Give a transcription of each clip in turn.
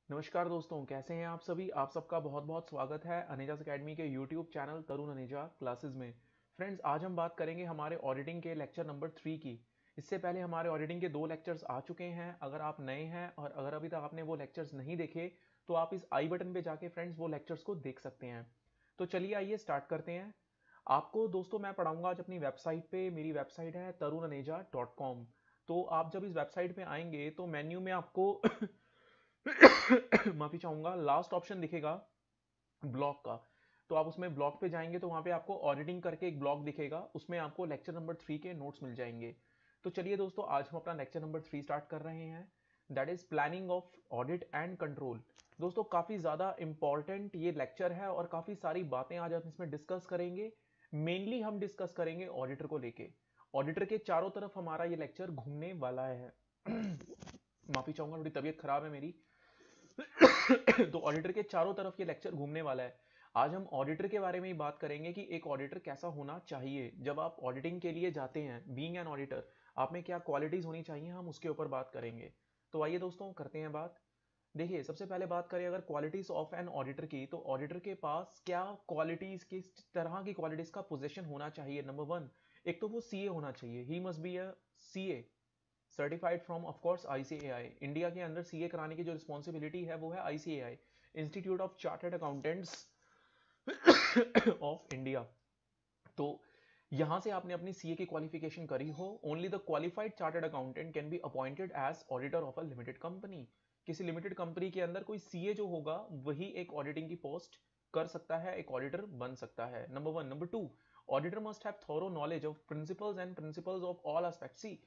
नमस्कार दोस्तों, कैसे हैं आप सभी। आप सबका बहुत बहुत स्वागत है अनेजास एकेडमी के यूट्यूब चैनल तरुण अनेजा क्लासेस में। फ्रेंड्स, आज हम बात करेंगे हमारे ऑडिटिंग के लेक्चर नंबर 3 की। इससे पहले हमारे ऑडिटिंग के 2 लेक्चर्स आ चुके हैं। अगर आप नए हैं और अगर अभी तक आपने वो लेक्चर्स नहीं देखे तो आप इस आई बटन पे जाके फ्रेंड्स वो लेक्चर्स को देख सकते हैं। तो चलिए आइए स्टार्ट करते हैं। आपको दोस्तों मैं पढ़ाऊंगा आज अपनी वेबसाइट पे। मेरी वेबसाइट है tarunaneja.com। तो आप जब इस वेबसाइट पे आएंगे तो मेन्यू में आपको माफी चाहूंगा, लास्ट ऑप्शन दिखेगा ब्लॉग का। तो आप उसमें ब्लॉग पे जाएंगे तो वहां पे आपको ऑडिटिंग करके एक ब्लॉग दिखेगा, उसमें आपको लेक्चर नंबर 3 के नोट्स मिल जाएंगे। तो चलिए दोस्तों, आज हम अपना लेक्चर नंबर 3 स्टार्ट कर रहे हैं। That is planning of audit and control. दोस्तों, काफी ज्यादा इंपॉर्टेंट ये लेक्चर है और काफी सारी बातें आज हम इसमें डिस्कस करेंगे। मेनली हम डिस्कस करेंगे ऑडिटर को लेके। ऑडिटर के चारों तरफ हमारा ये लेक्चर घूमने वाला है। माफी चाहूंगा, थोड़ी तबीयत खराब है मेरी। तो ऑडिटर के चारों तरफ ये लेक्चर घूमने वाला है। आज हम ऑडिटर के बारे में ही बात करेंगे कि एक ऑडिटर कैसा होना चाहिए। जब आप ऑडिटिंग के लिए जाते हैं, बीइंग एन ऑडिटर, आप में क्या क्वालिटीज होनी चाहिए, हम उसके ऊपर बात करेंगे। तो आइए दोस्तों, करते हैं बात। देखिए, सबसे पहले बात करें अगर क्वालिटीज ऑफ एन ऑडिटर की, तो ऑडिटर के पास क्या क्वालिटीज, किस तरह की क्वालिटीज का पोजीशन होना चाहिए। नंबर 1, एक तो वो सीए होना चाहिए। He must be a CA, certified from of course ICAI. India के अंदर सीए कराने की जो रिस्पॉन्सिबिलिटी है वो है ICAI, institute of chartered accountants of India. तो यहां से आपने अपनी सीए की क्वालिफिकेशन करी हो। Only the qualified chartered accountant can be appointed as auditor of a limited company. किसी लिमिटेड कंपनी के अंदर कोई सीए जो होगा वही एक ऑडिटिंग की पोस्ट कर सकता है, एक ऑडिटर बन सकता है। Number 1। Number 2, auditor must have thorough knowledge of principles of all aspects. See,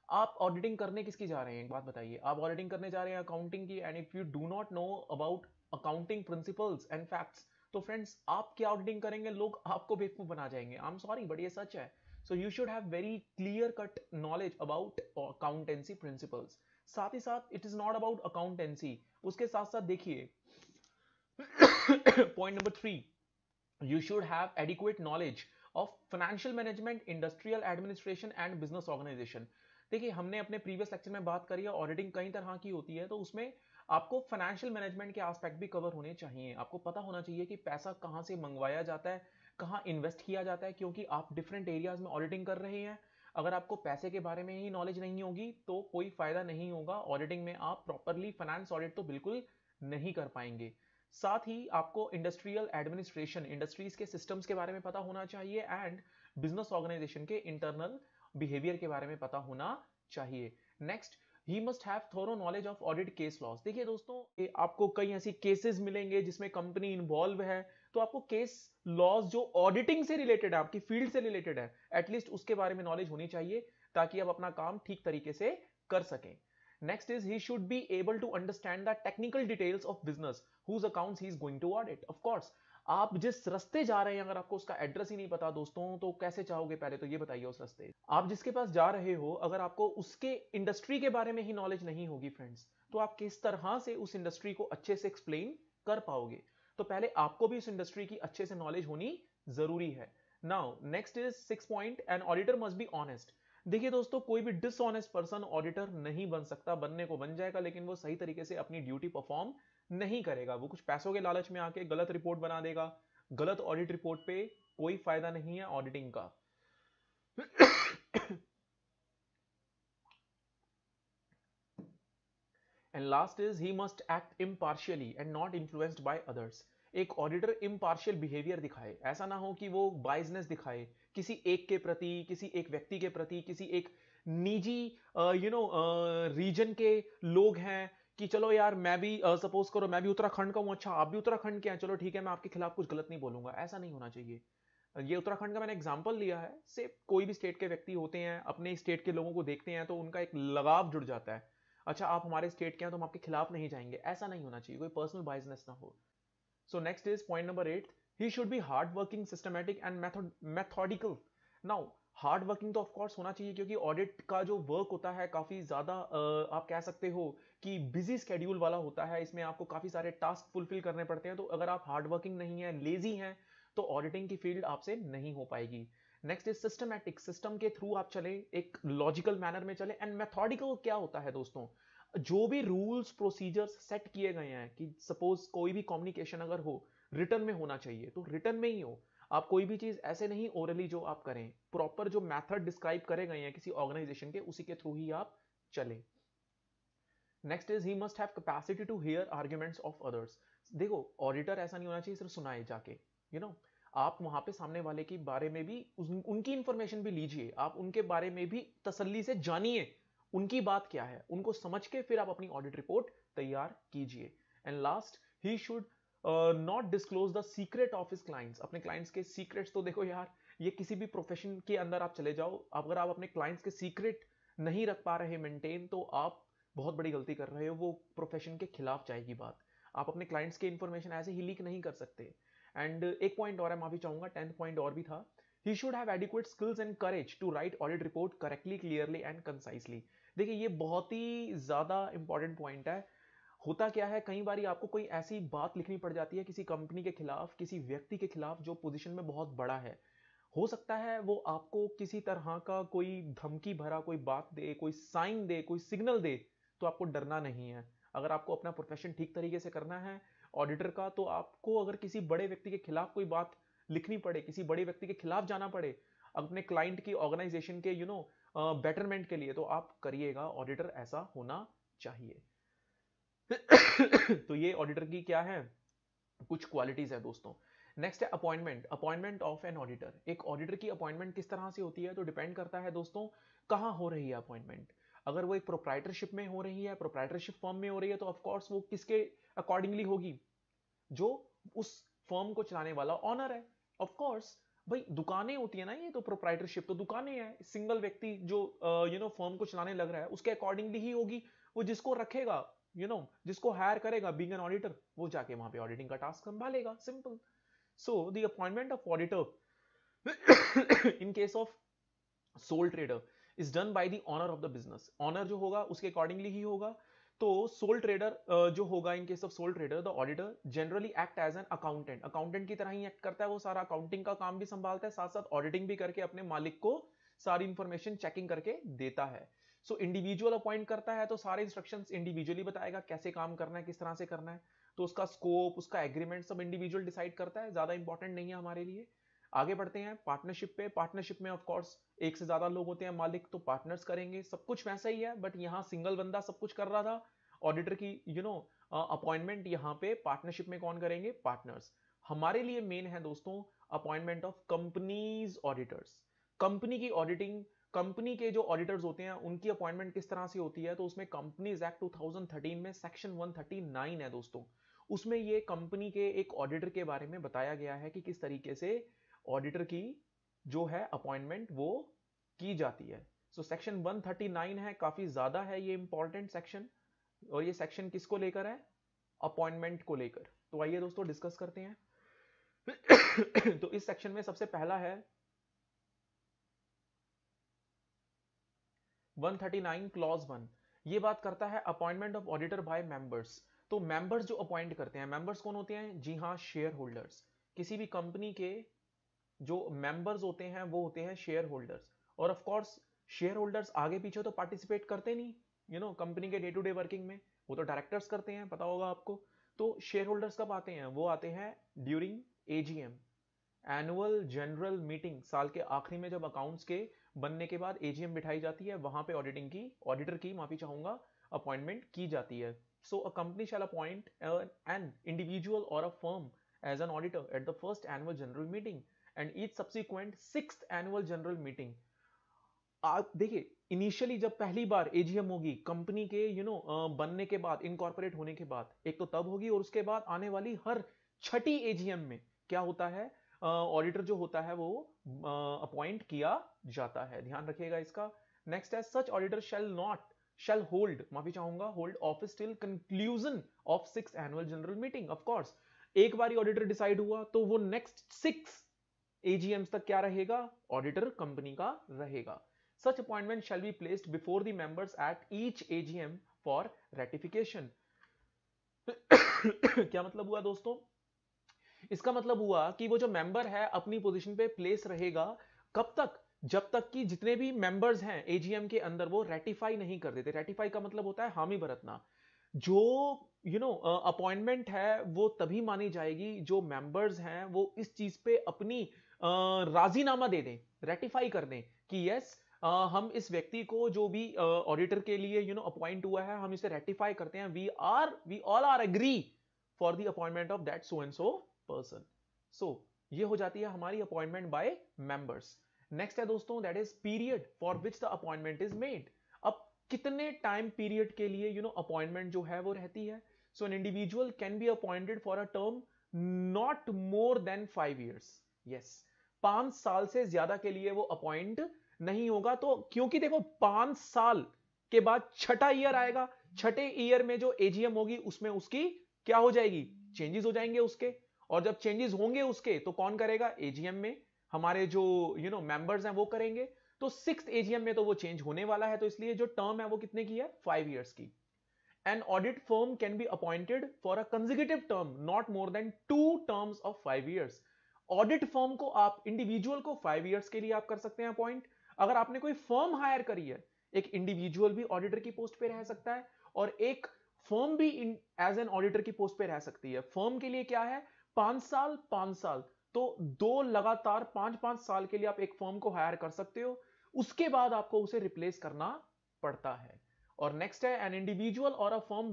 आप ऑडिटिंग करने किसकी जा रहे हैं, एक बात बताइए। आप ऑडिटिंग करने जा रहे हैं अकाउंटिंग की, and if you do not know about accounting principles and facts, तो फ्रेंड्स आप क्या ऑडिटिंग करेंगे, लोग आपको बेवकूफ बना जाएंगे। आई एम सॉरी बट ये सच है। So you should have very clear cut knowledge about accountancy principles. साथ ही साथ it is not about accountancy, उसके साथ साथ देखिए point number 3, you should have adequate knowledge of financial management, industrial administration and business organization। देखिए, हमने अपने previous lecture में बात करी है ऑडिटिंग कई तरह की होती है, तो उसमें आपको फाइनेंशियल मैनेजमेंट के एस्पेक्ट भी कवर होने चाहिए। आपको पता होना चाहिए कि पैसा कहां से मंगवाया जाता है, कहां इन्वेस्ट किया जाता है, क्योंकि आप डिफरेंट एरियाज में ऑडिटिंग कर रहे हैं। अगर आपको पैसे के बारे में ही नॉलेज नहीं होगी तो कोई फायदा नहीं होगा ऑडिटिंग में। आप प्रॉपरली फाइनेंस ऑडिट तो बिल्कुल नहीं कर पाएंगे। साथ ही आपको इंडस्ट्रियल एडमिनिस्ट्रेशन, इंडस्ट्रीज के सिस्टम्स के बारे में पता होना चाहिए, एंड बिजनेस ऑर्गेनाइजेशन के इंटरनल बिहेवियर के बारे में पता होना चाहिए। Next, he must have thorough knowledge of audit case laws. देखिए दोस्तों, आपको कई ऐसी केसेस मिलेंगे जिसमें कंपनी इन्वॉल्व है, तो आपको केस लॉस जो ऑडिटिंग से रिलेटेड है, आपकी फील्ड से रिलेटेड है, एटलीस्ट उसके बारे में नॉलेज होनी चाहिए, ताकि आप अपना काम ठीक तरीके से कर सकें। Next is he should be able to understand the technical details of business whose accounts he is going to audit. Of course, आप जिस रास्ते जा रहे हैं, अगर आपको उसका एड्रेस ही नहीं पता दोस्तों, तो कैसे चाहोगे। पहले तो ये बताइए, उस रास्ते आप जिसके पास जा रहे हो, अगर आपको उसके इंडस्ट्री के बारे में ही नॉलेज नहीं होगी फ्रेंड्स, तो आप किस तरह से उस इंडस्ट्री को अच्छे से एक्सप्लेन कर पाओगे। तो पहले आपको भी उस इंडस्ट्री की अच्छे से नॉलेज होनी जरूरी है। Now next is 6 point, an auditor must be honest. देखिए दोस्तों, कोई भी डिसऑनेस्ट पर्सन ऑडिटर नहीं बन सकता। बनने को बन जाएगा, लेकिन वो सही तरीके से अपनी ड्यूटी परफॉर्म नहीं करेगा। वो कुछ पैसों के लालच में आके गलत रिपोर्ट बना देगा। गलत ऑडिट रिपोर्ट पे कोई फायदा नहीं है ऑडिटिंग का। And last is he must act impartially and not influenced by others. एक ऑडिटर इम्पार्शियल बिहेवियर दिखाए, ऐसा ना हो कि वो बाइजनेस दिखाए किसी एक के प्रति, किसी एक व्यक्ति के प्रति, किसी एक निजी रीजन के लोग हैं कि चलो यार मैं भी सपोज करो मैं भी उत्तराखंड का हूं, अच्छा आप भी उत्तराखंड के हैं, चलो ठीक है मैं आपके खिलाफ कुछ गलत नहीं बोलूंगा। ऐसा नहीं होना चाहिए। ये उत्तराखंड का मैंने एग्जांपल लिया है। से कोई भी स्टेट के व्यक्ति होते हैं, अपने स्टेट के लोगों को देखते हैं तो उनका एक लगाव जुड़ जाता है। अच्छा आप हमारे स्टेट के हैं तो हम आपके खिलाफ नहीं जाएंगे, ऐसा नहीं होना चाहिए, कोई पर्सनल बायसनेस ना हो। So next is point number 8, he should be hard working, systematic and methodical. Now hard working तो ऑफकोर्स होना चाहिए, क्योंकि ऑडिट का जो वर्क होता है काफी ज्यादा आप कह सकते हो कि बिजी स्केड्यूल वाला होता है। इसमें आपको काफी सारे टास्क फुलफिल करने पड़ते हैं। तो अगर आप हार्ड वर्किंग नहीं है, लेजी हैं, तो ऑडिटिंग की फील्ड आपसे नहीं हो पाएगी। नेक्स्ट इज सिस्टमैटिक, सिस्टम के थ्रू आप चले, एक लॉजिकल मैनर में चले। एंड मेथोडिकल क्या होता है दोस्तों, जो भी रूल्स प्रोसीजर्स सेट किए गए हैं कि सपोज कोई भी कम्युनिकेशन अगर हो रिटर्न में होना चाहिए तो रिटर्न में ही हो। आप कोई भी चीज ऐसे नहीं ओरली जो आप करें, प्रॉपर जो मेथड डिस्क्राइब करे गए हैं किसी ऑर्गेनाइजेशन के उसी के थ्रू ही आप चलें। Next is he must have capacity to hear arguments of others. देखो ऑडिटर ऐसा नहीं होना चाहिए सिर्फ सुनाए जाके, आप वहां पे सामने वाले के बारे में भी उनकी इंफॉर्मेशन भी लीजिए, आप उनके बारे में भी तसल्ली से जानिए उनकी बात क्या है, उनको समझ के फिर आप अपनी ऑडिट रिपोर्ट तैयार कीजिए। And last, he should not disclose the secret of his clients. अपने क्लाइंट्स के सीक्रेट्स तो देखो यार, ये किसी भी प्रोफेशन के अंदर आप चले जाओ, अगर आप अपने क्लाइंट्स के सीक्रेट नहीं रख पा रहे मेंटेन, तो आप बहुत बड़ी गलती कर रहे हो, वो प्रोफेशन के खिलाफ जाएगी बात। आप अपने क्लाइंट्स के इंफॉर्मेशन ऐसे ही लीक नहीं कर सकते। एंड एक पॉइंट और है, माफी चाहूंगा, 10th पॉइंट और भी था, he should have adequate skills and courage to write audit report correctly, clearly and concisely. देखिए ये बहुत ही ज्यादा इंपॉर्टेंट पॉइंट है। होता क्या है, कई बार आपको कोई ऐसी बात लिखनी पड़ जाती है किसी कंपनी के खिलाफ, किसी व्यक्ति के खिलाफ जो पोजीशन में बहुत बड़ा है। हो सकता है वो आपको किसी तरह का कोई धमकी भरा कोई बात दे, कोई साइन दे, कोई सिग्नल दे, तो आपको डरना नहीं है। अगर आपको अपना प्रोफेशन ठीक तरीके से करना है ऑडिटर का, तो आपको अगर किसी बड़े व्यक्ति के खिलाफ कोई बात लिखनी पड़े, किसी बड़े व्यक्ति के खिलाफ जाना पड़े अपने क्लाइंट की ऑर्गेनाइजेशन के बेटरमेंट के लिए, तो आप करिएगा। ऑडिटर ऐसा होना चाहिए। तो ये ऑडिटर की क्या है, कुछ क्वालिटीज है दोस्तों। नेक्स्ट है appointment, appointment of an auditor. एक ऑडिटर की अपॉइंटमेंट किस तरह से होती है, तो डिपेंड करता है दोस्तों कहां हो रही है अपॉइंटमेंट। अगर वो एक प्रोप्राइटरशिप में हो रही है, प्रोप्राइटरशिप फर्म में हो रही है, तो ऑफकोर्स वो किसके अकॉर्डिंगली होगी, जो उस फर्म को चलाने वाला ऑनर है। ऑफ कोर्स भाई दुकानें होती है ना, ये तो प्रोप्राइटरशिप तो दुकानें हैं, सिंगल व्यक्ति जो फर्म को चलाने लग रहा है उसके अकॉर्डिंगली ही होगी। वो जिसको रखेगा, जिसको हायर करेगा बीइंग एन ऑडिटर, वो जाके वहां पे ऑडिटिंग का टास्क संभालेगा, simple. So the appointment of auditor in case of sole trader is done by the owner of the business. Owner जो होगा उसके अकॉर्डिंगली ही होगा। तो सोल ट्रेडर जो होगा, in case of sole trader, the auditor generally act as an accountant, accountant की तरह ही act करता है। वो सारा अकाउंटिंग का काम भी संभालता है, साथ साथ ऑडिटिंग भी करके अपने मालिक को सारी इंफॉर्मेशन चेकिंग करके देता है। सो इंडिविजुअल अपॉइंट करता है तो सारे इंस्ट्रक्शंस इंडिविजुअली बताएगा, कैसे काम करना है, किस तरह से करना है। तो उसका स्कोप, उसका एग्रीमेंट सब इंडिविजुअल डिसाइड करता है, ज्यादा इंपॉर्टेंट नहीं है हमारे लिए। आगे बढ़ते हैं पार्टनरशिप पे। पार्टनरशिप में ऑफ कोर्स एक से ज्यादा लोग होते हैं मालिक, तो पार्टनर्स करेंगे, सब कुछ वैसा ही है, बट यहाँ सिंगल बंदा सब कुछ कर रहा था। ऑडिटर की अपॉइंटमेंट यहाँ पे पार्टनरशिप में कौन करेंगे, पार्टनर्स। हमारे लिए मेन है दोस्तों appointment of companies auditors. Company की ऑडिटिंग, कंपनी के जो ऑडिटर्स होते हैं उनकी अपॉइंटमेंट किस तरह से होती है, तो उसमें कंपनीज एक्ट 2013 में सेक्शन 139 है दोस्तों। उसमें ये कंपनी के एक ऑडिटर के बारे में बताया गया है कि किस तरीके से ऑडिटर की जो है अपॉइंटमेंट वो की जाती है। सो सेक्शन 139 है, काफी ज्यादा है ये इंपॉर्टेंट सेक्शन। और ये सेक्शन किसको लेकर है, अपॉइंटमेंट को लेकर। तो आइए दोस्तों डिस्कस करते हैं। तो इस सेक्शन में सबसे पहला है 139 क्लॉज 1। ये बात करता है appointment of auditor by members. तो मेंबर्स जो अपॉइंट करते हैं, मेंबर्स कौन होते हैं, जी हाँ, शेयर होल्डर्स। किसी भी कंपनी के जो मेंबर्स होते हैं वो होते हैं शेयर होल्डर्स। और ऑफ कोर्स शेयर होल्डर्स आगे पीछे तो पार्टिसिपेट करते नहीं, कंपनी के डे टू डे वर्किंग में, वो तो डायरेक्टर्स करते हैं, पता होगा आपको। तो शेयर होल्डर्स कब आते हैं, वो आते हैं during AGM, annual general meeting. साल के आखिरी में जब अकाउंट्स के बनने के बाद एजीएम बिठाई जाती है, वहां पे ऑडिटिंग की, ऑडिटर की, माफी चाहूंगा, अपॉइंटमेंट की जाती है। So a company shall appoint an individual or a firm as an auditor at the first annual general meeting and each subsequent 6th annual general meeting. आप देखिए, इनिशियली जब पहली बार एजीएम होगी कंपनी के बनने के बाद, इनकॉर्पोरेट होने के बाद, एक तो तब होगी, और उसके बाद आने वाली हर छठी एजीएम में क्या होता है, ऑडिटर जो होता है वो अपॉइंट किया जाता है, ध्यान रखिएगा इसका। नेक्स्ट है सच ऑडिटर शैल होल्ड, माफी चाहूंगा, hold office till conclusion of 6th annual general meeting. Of course एक बार ऑडिटर डिसाइड हुआ तो वो नेक्स्ट 6 एजीएम्स तक क्या रहेगा, ऑडिटर कंपनी का रहेगा। Such appointment shall be placed before the members at each AGM for ratification. क्या मतलब हुआ दोस्तों, इसका मतलब हुआ कि वो जो मेंबर है अपनी पोजीशन पे प्लेस रहेगा, कब तक, जब तक कि जितने भी मेंबर्स हैं एजीएम के अंदर वो रेटिफाई नहीं कर देते। रेटिफाई का मतलब होता है हामी भरतना। जो अपॉइंटमेंट है वो तभी मानी जाएगी जो मेंबर्स हैं वो इस चीज पे अपनी राजीनामा दे दें, रेटिफाई कर दें कि यस हम इस व्यक्ति को जो भी ऑडिटर के लिए अपॉइंट हुआ है हम इसे रेटिफाई करते हैं, we all are agree for the appointment of that so and so person. So ये हो जाती है हमारी अपॉइंटमेंट बाय मेंबर्स। नेक्स्ट है दोस्तों that is period for which the appointment is made. अब कितने टाइम पीरियड के लिए अपॉइंटमेंट जो है वो रहती है। So an individual can be appointed for a term not more than 5 years। Yes, 5 साल से ज्यादा के लिए वो अपॉइंट नहीं होगा। तो क्योंकि देखो 5 साल के बाद छठा ईयर आएगा, छठे ईयर में जो एजीएम होगी उसमें उसकी क्या हो जाएगी, चेंजेस हो जाएंगे उसके। और जब चेंजेस होंगे उसके तो कौन करेगा, एजीएम में हमारे जो मेंबर्स हैं वो करेंगे। तो 6th एजीएम में तो वो चेंज होने वाला है, तो इसलिए जो टर्म है वो कितने की है, 5 years की। An audit firm can be appointed for a consecutive term not more than 2 terms of 5 years। Audit firm को आप इंडिविजुअल को 5 years के लिए आप कर सकते हैं अपॉइंट। अगर आपने कोई फर्म हायर करी है, एक इंडिविजुअल भी ऑडिटर की पोस्ट पे रह सकता है और एक फर्म भी एज एन ऑडिटर की पोस्ट पे रह सकती है। फर्म के लिए क्या है, 5 साल 5 साल, तो 2 लगातार 5-5 साल के लिए आप एक फर्म को हायर कर सकते हो, उसके बाद आपको उसे रिप्लेस करना पड़ता है। और नेक्स्ट है N individual or a firm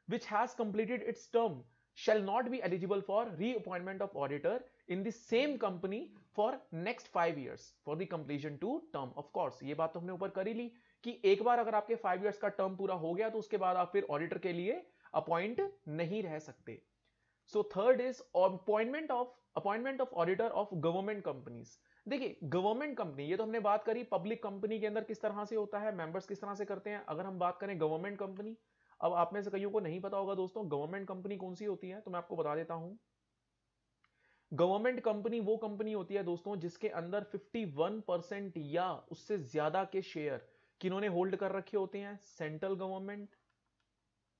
which has completed its term shall not be eligible for reappointment of auditor in the same company for next 5 years for the completion to term। of course ये बात तो हमने ऊपर कर ही ली कि एक बार अगर आपके 5 years का टर्म पूरा हो गया तो उसके बाद आप फिर ऑडिटर के लिए अपॉइंट नहीं रह सकते। So third is appointment of auditor of government companies. देखिए गवर्नमेंट कंपनी, ये तो हमने बात करी पब्लिक कंपनी के अंदर किस तरह से होता है, मेंबर्स किस तरह से करते हैं। अगर हम बात करें गवर्नमेंट कंपनी, अब आप में से कईयों को नहीं पता होगा दोस्तों गवर्नमेंट कंपनी कौन सी होती है, तो मैं आपको बता देता हूं। गवर्नमेंट कंपनी वो कंपनी होती है दोस्तों जिसके अंदर 51% या उससे ज्यादा के शेयर किन्होंने होल्ड कर रखे होते हैं, सेंट्रल गवर्नमेंट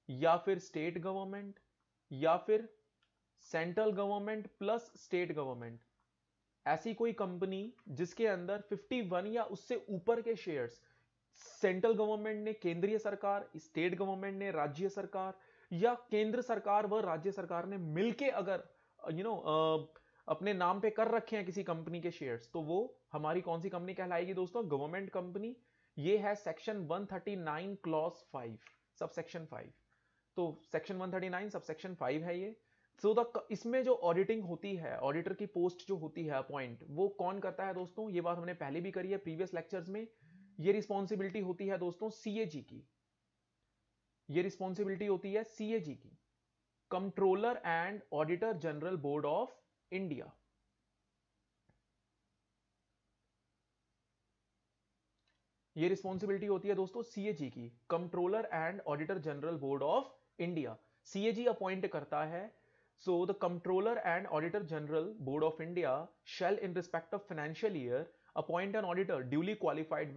या फिर स्टेट गवर्नमेंट या फिर central government plus state government. ऐसी कोई कंपनी जिसके अंदर 51 या उससे ऊपर के शेयर्स सेंट्रल गवर्नमेंट ने, केंद्रीय सरकार, स्टेट गवर्नमेंट ने, राज्य सरकार, या केंद्र सरकार व राज्य सरकार ने मिलके अगर अपने नाम पे कर रखे हैं किसी कंपनी के शेयर्स, तो वो हमारी कौन सी कंपनी कहलाएगी दोस्तों, गवर्नमेंट कंपनी। ये है सेक्शन 139 क्लॉज 5 सब सेक्शन 5। तो सेक्शन 139 सब सेक्शन 5 है ये। सो इसमें जो ऑडिटिंग होती है, ऑडिटर की पोस्ट जो होती है अपॉइंट, वो कौन करता है दोस्तों, ये बात हमने पहले भी करी है प्रीवियस लेक्चर्स में। ये रिस्पॉन्सिबिलिटी होती है दोस्तों सीएजी की, ये रिस्पॉन्सिबिलिटी होती है सीएजी की, controller and auditor general board of India. ये रिस्पॉन्सिबिलिटी होती है दोस्तों सीएजी की, controller and auditor general board of India. CAG appoint करता है। So the Comptroller and Auditor General Board of India shall, in respect of financial year, appoint an auditor duly qualified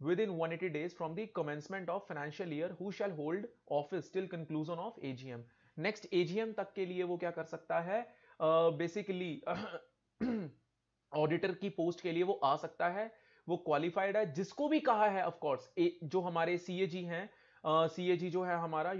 within 180 days from the commencement of financial year, who shall hold office till conclusion of AGM। Next AGM तक के लिए वो क्या कर सकता है, basically auditor की post के लिए वो आ सकता है, वो क्वालिफाइड है। जिसको भी कहा है ऑफ कोर्स जो हमारे सीएजी हैं, सीएजी जो है हमारा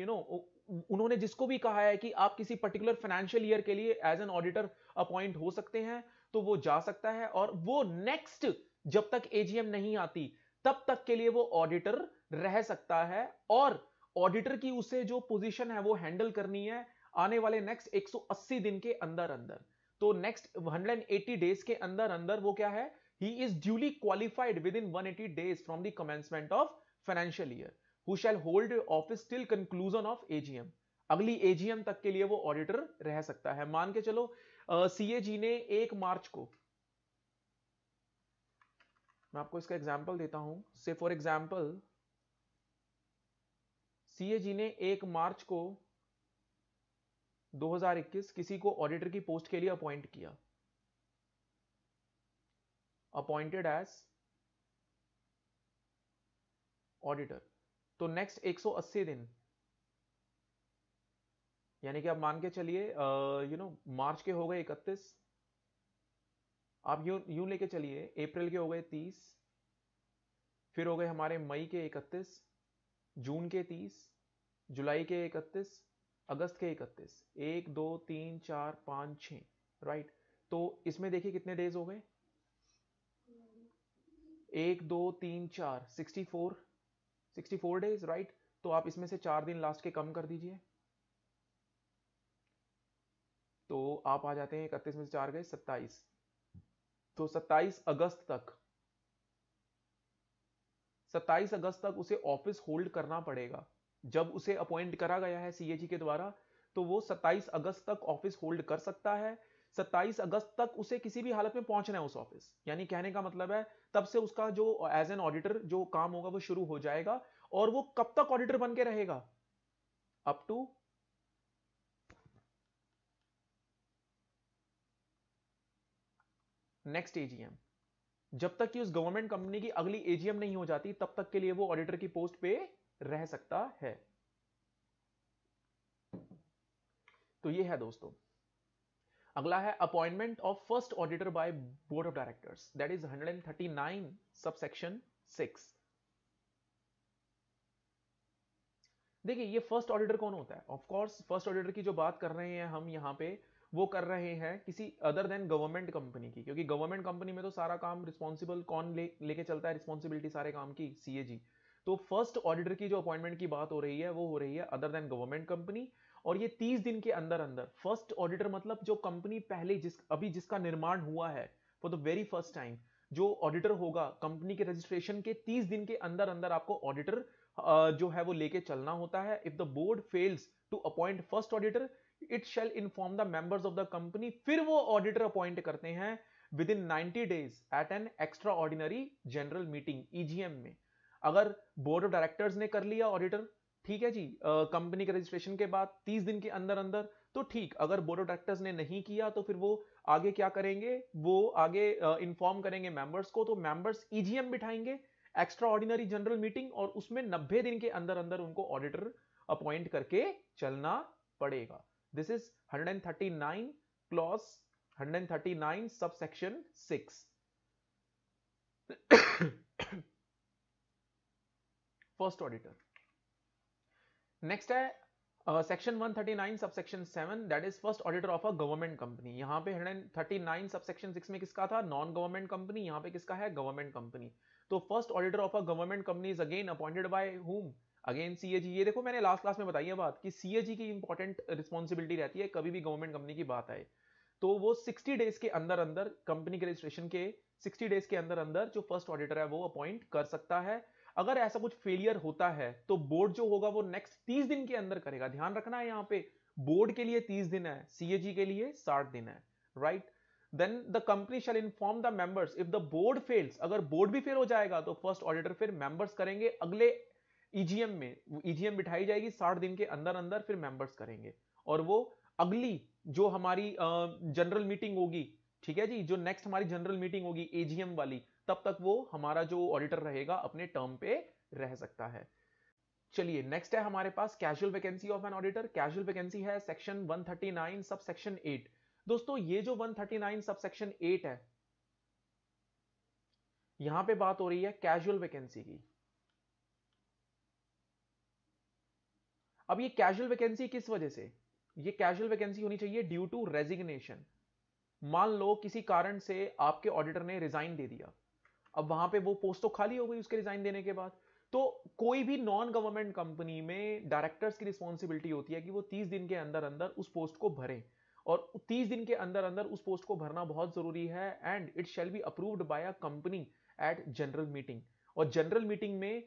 उन्होंने जिसको भी कहा है कि आप किसी पर्टिकुलर फाइनेंशियल ईयर के लिए एज एन ऑडिटर अपॉइंट हो सकते हैं, तो वो जा सकता है। और वो नेक्स्ट जब तक एजीएम नहीं आती तब तक के लिए वो ऑडिटर रह सकता है, और ऑडिटर की उसे जो पोजीशन है वो हैंडल करनी है आने वाले नेक्स्ट 180 दिन के अंदर अंदर। तो नेक्स्ट 180 डेज के अंदर अंदर वो क्या है, he is duly qualified with in 180 days from the commencement of financial year, who shall hold office till conclusion of AGM। अगली AGM तक के लिए वो ऑडिटर रह सकता है। मान के चलो सीएजी ने 1 मार्च को, मैं आपको इसका एग्जांपल देता हूं, से फॉर एग्जांपल सीएजी ने 1 मार्च को 2021 किसी को ऑडिटर की पोस्ट के लिए अपॉइंट किया, अपॉइंटेड एज ऑडिटर। तो नेक्स्ट 180 दिन, यानी कि आप मान के चलिए मार्च के हो गए 31, आप यूं लेके चलिए, अप्रैल के हो गए 30, फिर हो गए हमारे मई के 31, जून के 30, जुलाई के 31, अगस्त के 31, 1 2 3 4 5 6, राइट। तो इसमें देखिए कितने डेज हो गए, 1 2 3 4, 64 डेज, राइट। तो आप इसमें से 4 दिन लास्ट के कम कर दीजिए, तो आप आ जाते हैं 31 में से 4 गए 27। तो 27 अगस्त तक उसे ऑफिस होल्ड करना पड़ेगा। जब उसे अपॉइंट करा गया है सीएजी के द्वारा, तो वो 27 अगस्त तक ऑफिस होल्ड कर सकता है। 27 अगस्त तक उसे किसी भी हालत में पहुंचना है उस ऑफिस, यानी कहने का मतलब है तब से उसका जो एज एन ऑडिटर जो काम होगा वो शुरू हो जाएगा। और वो कब तक ऑडिटर बन के रहेगा, अप टू नेक्स्ट एजीएम। जब तक कि उस गवर्नमेंट कंपनी की अगली एजीएम नहीं हो जाती, तब तक के लिए वो ऑडिटर की पोस्ट पे रह सकता है। तो ये है दोस्तों। अगला है appointment of first auditor by board of directors, that is 139 subsection 6। देखिए ये फर्स्ट ऑडिटर कौन होता है, ऑफ कोर्स फर्स्ट ऑडिटर की जो बात कर रहे हैं हम यहाँ पे, वो कर रहे हैं किसी अदर देन गवर्नमेंट कंपनी की, क्योंकि गवर्नमेंट कंपनी में तो सारा काम रिस्पॉन्सिबल कौन लेके चलता है, रिस्पॉन्सिबिलिटी सारे काम की सीएजी। तो फर्स्ट ऑडिटर की जो अपॉइंटमेंट की बात हो रही है वो हो रही है अदर देन गवर्नमेंट कंपनी। और ये 30 दिन के अंदर अंदर, फर्स्ट ऑडिटर मतलब जो कंपनी पहले अभी जिसका निर्माण हुआ है for the very first time, जो ऑडिटर होगा कंपनी के रजिस्ट्रेशन के 30 दिन के अंदर अंदर आपको ऑडिटर जो है वो लेके चलना होता है। If the board fails to appoint first auditor, it shall inform the members of the company. फिर वो ऑडिटर अपॉइंट करते हैं within 90 days at an extraordinary general meeting, EGM में। अगर बोर्ड ऑफ डायरेक्टर्स ने कर लिया auditor, ठीक है जी, कंपनी के रजिस्ट्रेशन के बाद 30 दिन के अंदर अंदर, तो ठीक। अगर बोर्ड ऑफ डायरेक्टर्स ने नहीं किया तो फिर वो आगे क्या करेंगे, वो आगे इन्फॉर्म करेंगे मेंबर्स को, तो मेंबर्स ईजीएम बिठाएंगे, एक्स्ट्रा ऑर्डिनरी जनरल मीटिंग, और उसमें 90 दिन के अंदर अंदर उनको ऑडिटर अपॉइंट करके चलना पड़ेगा। This is 139 clause 139 subsection 6। First auditor. Next है section 139 subsection 7, that is first auditor of a government company. यहां पे 139 सबसेक्शन 6 में किसका था, नॉन गवर्नमेंट कंपनी, यहां पे किसका है, गवर्नमेंट कंपनी। तो first auditor of a government company is again appointed by whom, again CAG. ये देखो मैंने लास्ट क्लास में बताई है बात कि सीएजी की इंपॉर्टेंट रिस्पॉन्सिबिलिटी रहती है कभी भी गवर्नमेंट कंपनी की बात आए, तो वो 60 डेज के अंदर अंदर, कंपनी के रजिस्ट्रेशन के 60 डेज के अंदर अंदर जो फर्स्ट ऑडिटर है वो अपॉइंट कर सकता है। अगर ऐसा कुछ फेलियर होता है तो बोर्ड जो होगा वो नेक्स्ट 30 दिन के अंदर करेगा। ध्यान रखना है यहाँ पे, बोर्ड के लिए 30 दिन है, सीएजी के लिए 60 दिन है, right. Then the company shall inform the members if the board fails, अगर बोर्ड भी फेल हो जाएगा तो फर्स्ट ऑडिटर फिर मेंबर्स करेंगे अगले ईजीएम में, ईजीएम बिठाई जाएगी 60 दिन के अंदर अंदर, फिर मेंबर्स करेंगे। और वो अगली जो हमारी जनरल मीटिंग होगी, ठीक है जी, जो नेक्स्ट हमारी जनरल मीटिंग होगी एजीएम वाली, तब तक वो हमारा जो ऑडिटर रहेगा अपने टर्म पे रह सकता है। चलिए नेक्स्ट है हमारे पास casual vacancy of an auditor. Casual vacancy है सेक्शन 139 सब सेक्शन 8। दोस्तों ये जो 139 सब सेक्शन 8 है, यहां पे बात हो रही है कैजुअल वैकेंसी की। अब ये कैजुअल वैकेंसी किस वजह से, ये कैजुअल वैकेंसी होनी चाहिए ड्यू टू रेजिग्नेशन। मान लो किसी कारण से आपके ऑडिटर ने रिजाइन दे दिया, अब वहां पे वो पोस्ट तो खाली हो गई उसके रिजाइन देने के बाद। तो कोई भी नॉन गवर्नमेंट कंपनी में डायरेक्टर्स की रिस्पॉन्सिबिलिटी होती है कि वो 30 दिन के अंदर अंदर उस पोस्ट को भरें, और 30 दिन के अंदर अंदर उस पोस्ट को भरना बहुत जरूरी है। And it shall be approved by a company at general meeting. और जनरल मीटिंग में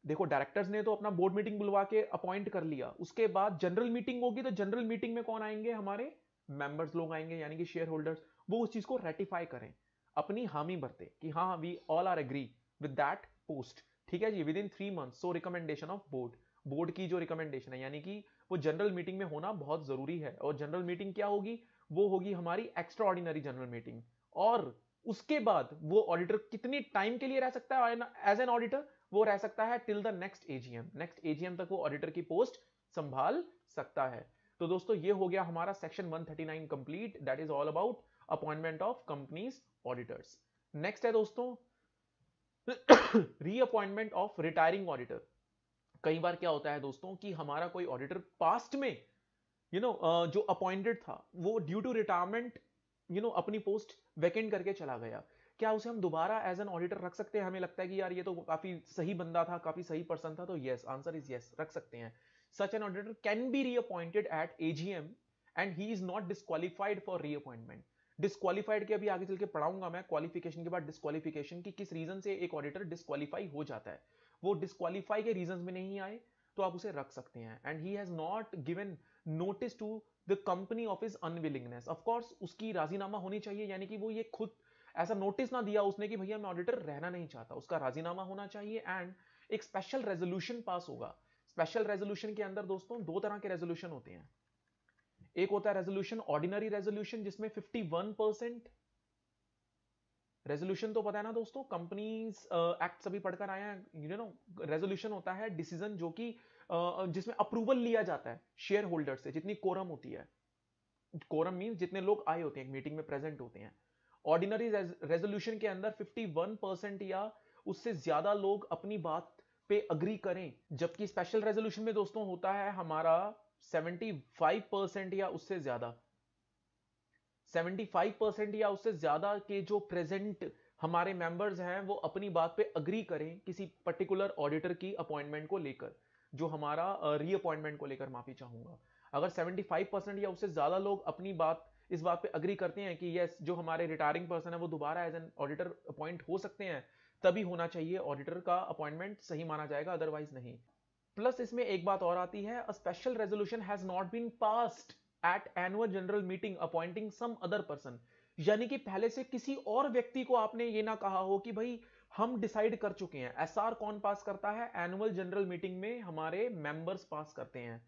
देखो, डायरेक्टर्स ने तो अपना बोर्ड मीटिंग बुलवा के अपॉइंट कर लिया, उसके बाद जनरल मीटिंग होगी, तो जनरल मीटिंग में कौन आएंगे, हमारे मेंबर्स लोग आएंगे, यानी कि शेयर होल्डर्स। वो उस चीज को रेटिफाई करें, अपनी हामी भरते कि हाँ we all are agree with that post, ठीक है जी, within 3 months. So recommendation of board, board की जो रिकमेंडेशन है, यानी कि वो जनरल मीटिंग में होना बहुत जरूरी है। और जनरल मीटिंग क्या होगी, वो होगी हमारी एक्स्ट्रा ऑर्डिनरी जनरल मीटिंग। और उसके बाद वो ऑडिटर कितनी टाइम के लिए रह सकता है एज एन ऑडिटर, वो रह सकता है till the next AGM. Next AGM तक वो ऑडिटर की पोस्ट संभाल सकता है। तो दोस्तों ये हो गया हमारा section 139 complete, that is all about appointment of companies auditors. Next है दोस्तों रीअपॉइंटमेंट ऑफ रिटायरिंग ऑडिटर। कई बार क्या होता है दोस्तों कि हमारा कोई ऑडिटर पास्ट में जो अपॉइंटेड था वो ड्यू टू रिटायरमेंट अपनी पोस्ट वैकेंट करके चला गया। क्या उसे हम दोबारा एज एन ऑडिटर रख सकते हैं? हमें लगता है कि यार ये तो काफी सही बंदा था, काफी सही पर्सन था, तो यस, आंसर इज यस, रख सकते हैं। Such an auditor can be reappointed at AGM and he is not disqualified for reappointment. Disqualified के अभी आगे चल के पढ़ाऊंगा मैं, क्वालिफिकेशन के बाद डिस्क्वालिफिकेशन की किस रीजन से एक ऑडिटर डिस्क्वालीफाई हो जाता है। वो डिस्क्वालीफाई के रीजन में नहीं आए तो आप उसे रख सकते हैं। And he has not given notice to the company of his unwillingness. Of course उसकी राजीनामा होनी चाहिए, यानी कि वो ये खुद ऐसा नोटिस ना दिया उसने कि भैया मैं ऑडिटर रहना नहीं चाहता, उसका राजीनामा होना चाहिए। एंड एक स्पेशल रेजोल्यूशन पास होगा। स्पेशल रेजोल्यूशन के अंदर दोस्तों दो तरह के रेजोल्यूशन होते हैं। एक होता है रेजोल्यूशन ऑर्डिनरी रेजोल्यूशन, जिसमें 51% रेजोल्यूशन तो पता है ना दोस्तों, कंपनीज एक्ट सभी पढ़कर आए हैं। रेजोल्यूशन होता है डिसीजन जो कि जिसमें अप्रूवल लिया जाता है शेयर होल्डर से, जितनी कोरम होती है। कोरम मींस जितने लोग आए होते हैं मीटिंग में प्रेजेंट होते हैं। ऑर्डिनरी रेजोल्यूशन के अंदर 51% या उससे ज्यादा लोग अपनी बात पे अग्री करें, जबकि स्पेशल रेजोल्यूशन में दोस्तों होता है हमारा 75% या उससे ज्यादा। 75% या उससे ज्यादा के जो प्रेजेंट हमारे मेंबर्स हैं वो अपनी बात पे अग्री करें किसी पर्टिकुलर ऑडिटर की अपॉइंटमेंट को लेकर, जो हमारा रीअपॉइंटमेंट को लेकर, माफी चाहूंगा। अगर 75% या उससे ज्यादा लोग अपनी बात इस बात पे अग्री करते हैं कि यस जो हमारे रिटायरिंग पर्सन है वो दोबारा एज एन ऑडिटर अपॉइंट हो सकते हैं, तभी होना चाहिए ऑडिटर का अपॉइंटमेंट, सही माना जाएगा, अदरवाइज नहीं। प्लस इसमें एक बात और आती है, a special resolution has not been passed at annual general meeting appointing some other person. यानी कि पहले से किसी और व्यक्ति को आपने ये ना कहा हो कि भाई हम डिसाइड कर चुके हैं। एसआर कौन पास करता है? एनुअल जनरल मीटिंग में हमारे मेंबर्स पास करते हैं।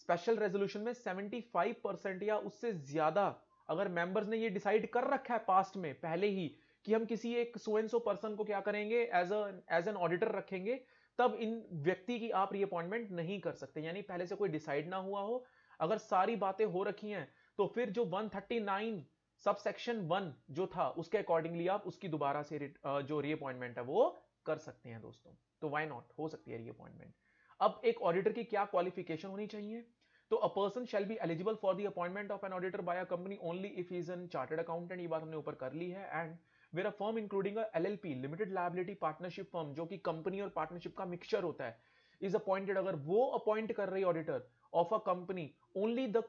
स्पेशल रेजोल्यूशन में 75% या उससे ज्यादा अगर मेंबर्स ने ये डिसाइड कर रखा है पास्ट में पहले ही कि हम किसी एक सो एंड सो पर्सन को क्या करेंगे, एज एन ऑडिटर रखेंगे, तब इन व्यक्ति की आप रीअपॉइंटमेंट नहीं कर सकते। यानी पहले से कोई डिसाइड ना हुआ हो, अगर सारी बातें हो रखी हैं तो फिर जो 139 सब सेक्शन 1 जो था उसके अकॉर्डिंगली आप उसकी दोबारा से जो रीअपॉइंटमेंट है वो कर सकते हैं दोस्तों। तो व्हाई नॉट, हो सकती है रीअपॉइंटमेंट। अब एक ऑडिटर की क्या क्वालिफिकेशन होनी चाहिए? तो a person shall be eligible for the appointment of an auditor by a company only if he is an chartered accountant, ये बात हमने ऊपर कर ली है। And where a firm including a LLP limited liability partnership firm, जो कि company और पार्टनरशिप का मिक्सचर होता है, इज अपॉइंटेड, अगर वो अपॉइंट कर रही auditor of a company, only the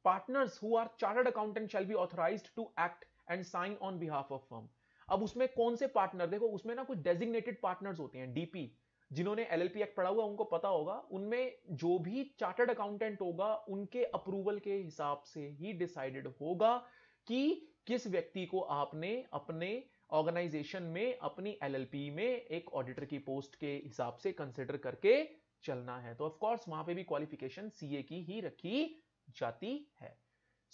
partners who are chartered accountant shall be authorized to act and sign on behalf of firm। अब उसमें कौन से पार्टनर, देखो उसमें ना कुछ डेजिग्नेटेड पार्टनर्स होते हैं, डीपी, जिन्होंने एलएलपी एक्ट पढ़ा हुआ उनको पता होगा, उनमें जो भी चार्टर्ड अकाउंटेंट होगा उनके अप्रूवल के हिसाब से ही डिसाइडेड होगा कि किस व्यक्ति को आपने अपने ऑर्गेनाइजेशन में, अपनी एलएलपी में एक ऑडिटर की पोस्ट के हिसाब से कंसिडर करके चलना है। तो ऑफ कोर्स वहां पे भी क्वालिफिकेशन सीए की ही रखी जाती है।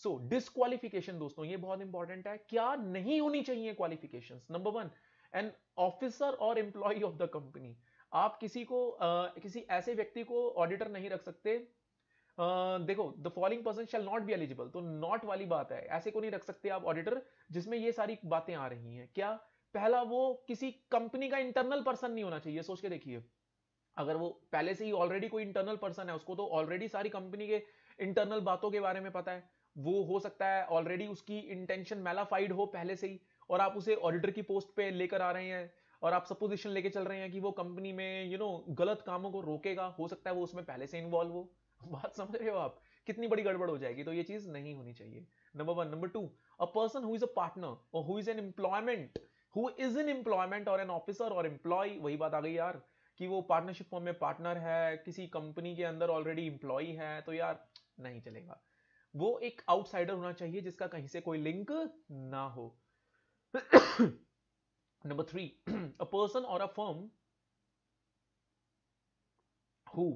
सो डिस्क्वालिफिकेशन दोस्तों ये बहुत इंपॉर्टेंट है। क्या नहीं होनी चाहिए क्वालिफिकेशंस? नंबर 1, एन ऑफिसर और एम्प्लॉय ऑफ द कंपनी। आप किसी को किसी ऐसे व्यक्ति को ऑडिटर नहीं रख सकते, देखो the following person shall not be eligible, तो नॉट वाली बात है, ऐसे को नहीं रख सकते आप ऑडिटर जिसमें ये सारी बातें आ रही हैं। क्या? पहला, वो किसी कंपनी का इंटरनल पर्सन नहीं होना चाहिए। सोच के देखिए, अगर वो पहले से ही ऑलरेडी कोई इंटरनल पर्सन है, उसको तो ऑलरेडी सारी कंपनी के इंटरनल बातों के बारे में पता है, वो हो सकता है ऑलरेडी उसकी इंटेंशन मैलाफाइड हो पहले से ही, और आप उसे ऑडिटर की पोस्ट पे लेकर आ रहे हैं और आप सपोजिशन लेके चल रहे हैं कि वो कंपनी में गलत कामों को रोकेगा, हो सकता है वो उसमें पहले से इन्वॉल्व हो। बात समझ रहे हो आप? कितनी बड़ी गड़बड़ हो जाएगी। तो ये चीज नहीं होनी चाहिए, number 1। Number 2, a person who is a partner और हु इज एन एम्प्लॉयमेंट और एन ऑफिसर और एम्प्लॉय, वही बात आ गई यार कि वो पार्टनरशिप फॉर्म में पार्टनर है, किसी कंपनी के अंदर ऑलरेडी इंप्लॉय है, तो यार नहीं चलेगा। वो एक आउटसाइडर होना चाहिए जिसका कहीं से कोई लिंक ना हो। नंबर 3, अ पर्सन और a firm who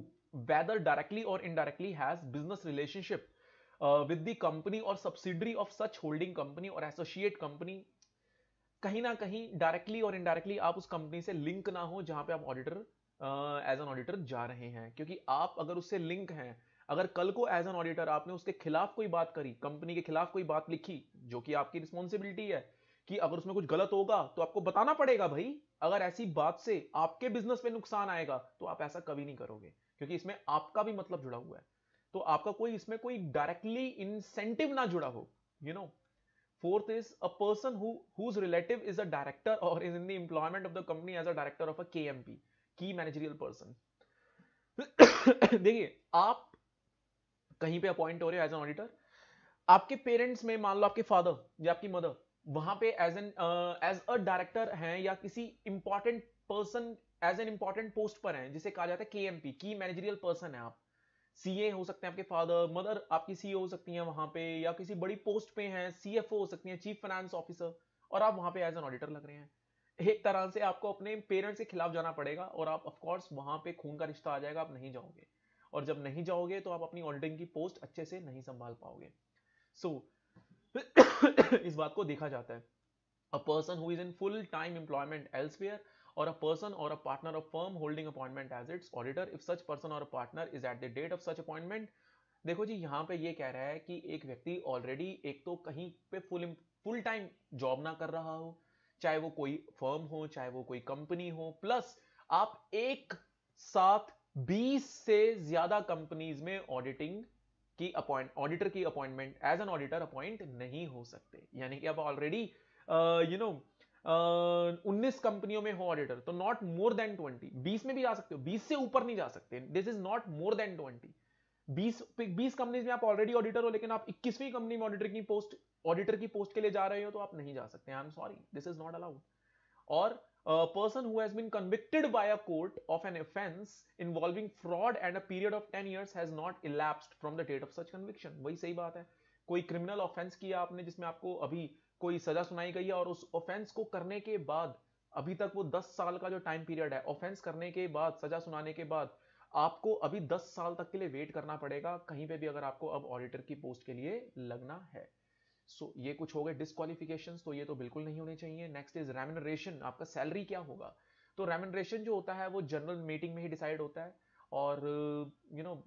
whether directly or indirectly has business relationship with the company or subsidiary of such holding company or associate company। कहीं ना कहीं डायरेक्टली और इनडायरेक्टली आप उस कंपनी से लिंक ना हो जहां पे आप ऑडिटर एज एन ऑडिटर जा रहे हैं, क्योंकि आप अगर उससे लिंक हैं, अगर कल को एज एन ऑडिटर आपने उसके खिलाफ कोई बात करी, कंपनी के खिलाफ कोई बात लिखी, जो कि आपकी रिस्पॉन्सिबिलिटी है कि अगर उसमें कुछ गलत होगा तो आपको बताना पड़ेगा भाई। अगर ऐसी बात से आपके बिजनेस पे नुकसान आएगा तो आप ऐसा कभी नहीं करोगे, क्योंकि इसमें आपका भी मतलब जुड़ा हुआ है। तो आपका कोई इसमें कोई डायरेक्टली इंसेंटिव ना जुड़ा हो, you know. Fourth is a person whose relative is a director or is in the employment of the company as a director of a KMP, key managerial person. देखिए, आप कहीं पे अपॉइंट हो रहे हो एज एन ऑडिटर, आपके parents में मान लो आपके फादर या आपकी मदर वहां पे एज अ डायरेक्टर हैं या किसी important person as an important post पर हैं, जिसे कहा जाता है KMP, की मैनेजरियल पर्सन है आप। सीए हो सकते हैं आपके फादर, मदर आपकी सीए हो सकती हैं वहां पे, या किसी बड़ी पोस्ट पे हैं, CFO हो सकती हैं, चीफ फाइनेंस ऑफिसर, और आप वहां पे एज एन ऑडिटर लग रहे हैं। एक तरह से आपको अपने पेरेंट्स के खिलाफ जाना पड़ेगा, और आप ऑफ कोर्स वहां पे खून का रिश्ता आ जाएगा, आप नहीं जाओगे। और जब नहीं जाओगे तो आप अपनी ऑडिटिंग की पोस्ट अच्छे से नहीं संभाल पाओगे। सो इस बात को देखा जाता है। A person who is in full-time employment elsewhere, or a person or a partner of firm holding appointment as its auditor, if such person or a partner is at the date of such appointment। देखो जी, यहाँ पे ये कह रहा है कि एक व्यक्ति ऑलरेडी एक तो कहीं पे फुल टाइम जॉब ना कर रहा हो, चाहे वो कोई फर्म हो, चाहे वो कोई कंपनी हो, प्लस आप एक साथ 20 से ज्यादा कंपनीज में ऑडिटर की appointment as an auditor appoint नहीं हो सकते। यानी कि आप ऑलरेडी यू नो 19 कंपनियों में हो ऑडिटर, तो नॉट मोर देन 20। 20 में भी जा सकते हो, 20 से ऊपर नहीं जा सकते। This is not more then 20। 20 companies में आप ऑलरेडी ऑडिटर हो, लेकिन आप 21वीं कंपनी में ऑडिटर की पोस्ट के लिए जा रहे हो, तो आप नहीं जा सकते। I am sorry, this is not allowed. Or a person who has been convicted by a court of an offense involving fraud and a period of 10 years has not elapsed from the date of such conviction। वही सही बात है। कोई criminal offence किया आपने जिसमें आपको अभी कोई सजा सुनाई गई है, और उस ऑफेंस को करने के बाद अभी तक वो 10 साल का जो टाइम पीरियड है, ऑफेंस करने के बाद, सजा सुनाने के बाद आपको अभी 10 साल तक के लिए वेट करना पड़ेगा कहीं पे भी, अगर आपको अब ऑडिटर की पोस्ट के लिए लगना है। ये कुछ हो गए डिस्क्वालिफिकेशंस, तो ये तो बिल्कुल नहीं होने चाहिए। नेक्स्ट इज रेम्यूनरेशन, आपका सैलरी क्या होगा। तो रेम्यूनरेशन जो होता है वो जनरल मीटिंग में ही डिसाइड होता है, और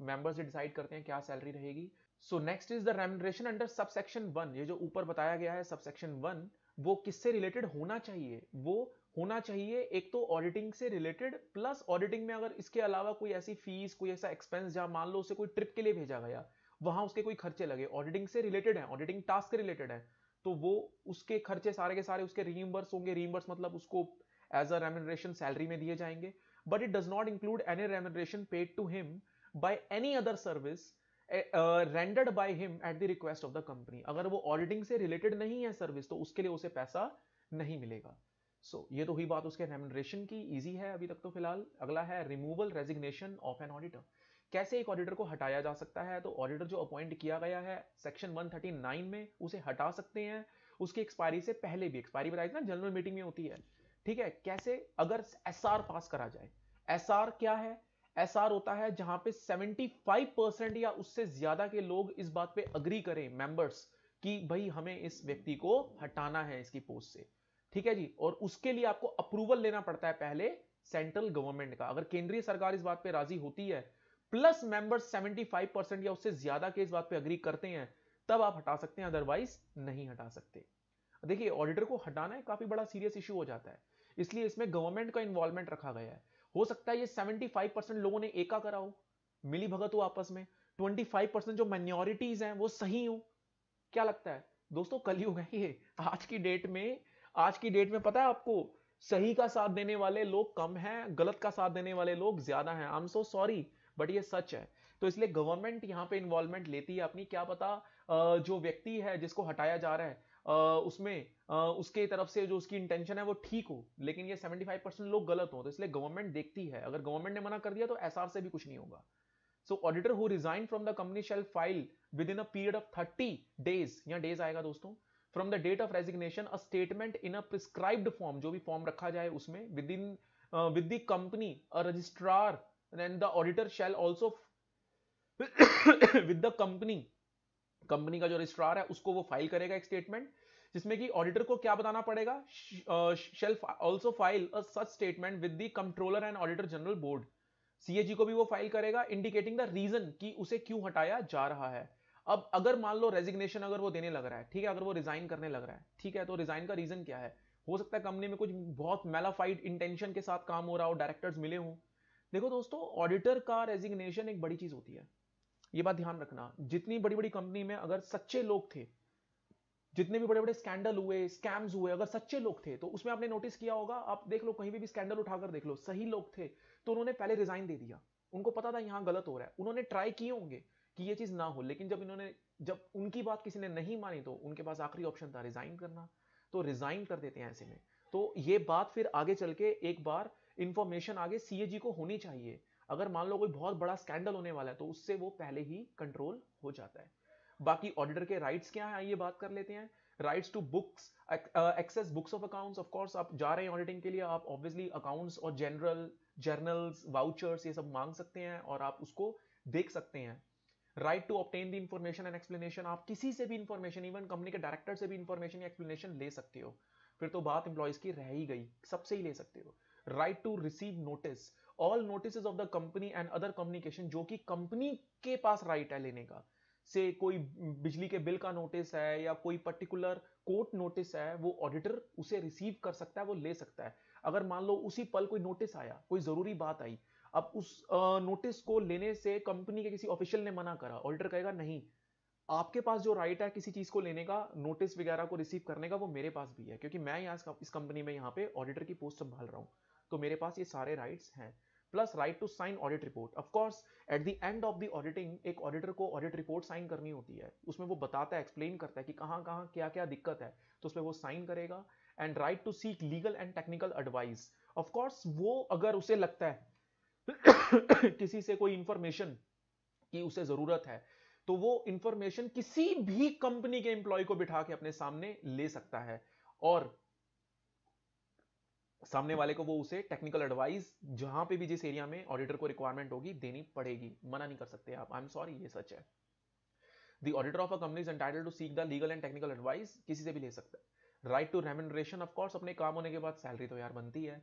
मेंबर्स डिसाइड करते हैं क्या सैलरी रहेगी। So next is the remuneration under subsection 1। ये जो ऊपर बताया गया है सबसेक्शन 1, वो किससे रिलेटेड होना चाहिए? वो होना चाहिए एक तो ऑडिटिंग से रिलेटेड, प्लस ऑडिटिंग में अगर इसके अलावा कोई ऐसी फीस, कोई ऐसा एक्सपेंस, जहां मान लो उसे कोई ट्रिप के लिए भेजा गया, वहां उसके कोई खर्चे लगे, ऑडिटिंग से रिलेटेड है, ऑडिटिंग टास्क से रिलेटेड है, तो वो उसके खर्चे सारे के सारे उसके रीइंबर्स होंगे। रीइंबर्स मतलब उसको एज अ रेम्यूनरेशन सैलरी में दिए जाएंगे। But it does not include any remuneration paid to him by any other service rendered by him at the request of the company. अगर वो ऑडिटिंग से रिलेटेड नहीं है सर्विस, तो उसके लिए उसे पैसा नहीं मिलेगा। ये तो हुई बात उसके रेम्यूनरेशन की, इजी है अभी तक तो फिलहाल। अगला है removal resignation of an auditor. कैसे एक ऑडिटर को हटाया जा सकता है? तो ऑडिटर जो अपॉइंट किया गया है सेक्शन 139 में, उसे हटा सकते हैं उसकी एक्सपायरी से पहले भी। एक्सपायरी बताई ना जनरल मीटिंग में होती है, ठीक है। कैसे? अगर एसआर पास करा जाए। एसआर क्या है? एसआर होता है जहां पे 75% या उससे ज्यादा के लोग इस बात पे अग्री करें, मेंबर्स, कि भाई हमें इस व्यक्ति को हटाना है इसकी पोस्ट से, ठीक है जी। और उसके लिए आपको अप्रूवल लेना पड़ता है पहले सेंट्रल गवर्नमेंट का। अगर केंद्रीय सरकार इस बात पे राजी होती है, प्लस मेंबर्स 75% या उससे ज्यादा के इस बात पे अग्री करते हैं, तब आप हटा सकते हैं, अदरवाइज नहीं हटा सकते। देखिए, ऑडिटर को हटाना है काफी बड़ा सीरियस इशू हो जाता है, इसलिए इसमें गवर्नमेंट का इन्वॉल्वमेंट रखा गया है। हो सकता है ये 75% लोगों ने एका करा हो, मिली भगत हो आपस में, 25% जो माइनॉरिटीज हैं वो सही हो। क्या लगता है दोस्तों? कलयुग है ये। आज की डेट में पता है आपको, सही का साथ देने वाले लोग कम हैं, गलत का साथ देने वाले लोग ज्यादा हैं। I am so sorry, but ये सच है। तो इसलिए गवर्नमेंट यहाँ पे इन्वॉल्वमेंट लेती है अपनी। क्या पता जो व्यक्ति है जिसको हटाया जा रहा है उसमें उसके तरफ से जो उसकी इंटेंशन है वो ठीक हो, लेकिन ये 75% लोग गलत हो, तो इसलिए गवर्नमेंट देखती है। अगर गवर्नमेंट ने मना कर दिया तो एसआर से भी कुछ नहीं होगा। So auditor who resign from the company shall file within a period of 30 days, यहाँ डेज आएगा दोस्तों, from the date of resignation a statement in a prescribed form, जो भी फॉर्म रखा जाए उसमें, with the company a registrar, and the auditor shall also with the company का जो रजिस्ट्रार है उसको वो फाइल करेगा एक स्टेटमेंट, जिसमें कि ऑडिटर को क्या बताना पड़ेगा? Shell also file a such statement with the controller and auditor general board. CAG को भी वो फाइल करेगा, इंडिकेटिंग द रीजन कि उसे क्यों हटाया जा रहा है। अब अगर मान लो रेजिग्नेशन अगर वो देने लग रहा है, ठीक है, अगर वो रिजाइन करने लग रहा है, ठीक है, तो रिजाइन का रीजन क्या है? हो सकता है कंपनी में कुछ बहुत मेलाफाइड इंटेंशन के साथ काम हो रहा हो, डायरेक्टर्स मिले हों। देखो दोस्तों, ऑडिटर का रेजिग्नेशन एक बड़ी चीज होती है, ये बात ध्यान रखना। जितनी बड़ी बड़ी कंपनी में अगर सच्चे लोग थे, जितने भी बड़े बड़े स्कैंडल हुए, स्कैम्स हुए, अगर सच्चे लोग थे, तो उसमें आपने नोटिस किया होगा, आप देख लो कहीं भी स्कैंडल उठाकर देख लो, सही लोग थे तो उन्होंने पहले रिजाइन दे दिया। उनको पता था यहां गलत हो रहा है, उन्होंने ट्राई किए होंगे कि ये चीज ना हो, लेकिन जब उनकी बात किसी ने नहीं मानी तो उनके पास आखिरी ऑप्शन था रिजाइन करना, तो रिजाइन कर देते हैं ऐसे में। तो ये बात फिर आगे चल के एक बार इंफॉर्मेशन आगे सीएजी को होनी चाहिए। अगर मान लो कोई बहुत बड़ा स्कैंडल होने वाला है तो उससे वो पहले ही कंट्रोल हो जाता है। बाकी ऑडिटर के राइट्स क्या है, आइए बात कर लेते हैं। Rights to books, access books of accounts. Of course आप जा रहे हैं ऑडिटिंग के लिए, आप ऑब्वियसली अकाउंट्स और जर्नल्स, वाउचर्स ये सब मांग सकते हैं और आप उसको देख सकते हैं। Right to obtain the information and explanation, आप किसी से भी इंफॉर्मेशन, इवन कंपनी के डायरेक्टर से भी इंफॉर्मेशन या एक्सप्लेनेशन ले सकते हो। फिर तो बात एम्प्लॉयज की रह ही गई, सबसे ही ले सकते हो। Right to receive notice, all notice of the company and other communication, जो कि कंपनी के पास राइट है लेने का। से कोई बिजली के बिल का नोटिस है या कोई पर्टिकुलर कोर्ट नोटिस है, वो ऑडिटर उसे रिसीव कर सकता है, वो ले सकता है। अगर मान लो उसी पल कोई नोटिस आया, कोई जरूरी बात आई, अब उस नोटिस को लेने से कंपनी के किसी ऑफिशियल ने मना करा, ऑडिटर कहेगा नहीं, आपके पास जो राइट है किसी चीज को लेने का, नोटिस वगैरह को रिसीव करने का, वो मेरे पास भी है, क्योंकि मैं यहाँ इस कंपनी में यहाँ पे ऑडिटर की पोस्ट संभाल रहा हूँ, तो मेरे पास ये सारे राइट्स हैं। Plus right to sign audit report. Of course at the end of the auditing एक ऑडिटर को ऑडिट रिपोर्ट साइन करनी होती है, उसमें वो बताता है, एक्सप्लेन करता है कि कहाँ कहाँ क्या क्या दिक्कत है, तो उसमें वो साइन करेगा। And right to seek legal and technical advice. Of course वो अगर उसे लगता है किसी से कोई इंफॉर्मेशन की उसे जरूरत है, तो वो इंफॉर्मेशन किसी भी कंपनी के एम्प्लॉय को बिठा के अपने सामने ले सकता है और सामने वाले को वो उसे टेक्निकल एडवाइस जहां पे भी जिस एरिया में ऑडिटर को रिक्वायरमेंट होगी देनी पड़ेगी, मना नहीं कर सकते आप। आई एम सॉरी, ये सच है। The auditor of a company is entitled to seek the legal and technical advice, किसी से भी ले सकता है। Right to remuneration, of course अपने काम होने के बाद सैलरी तो यार बनती है।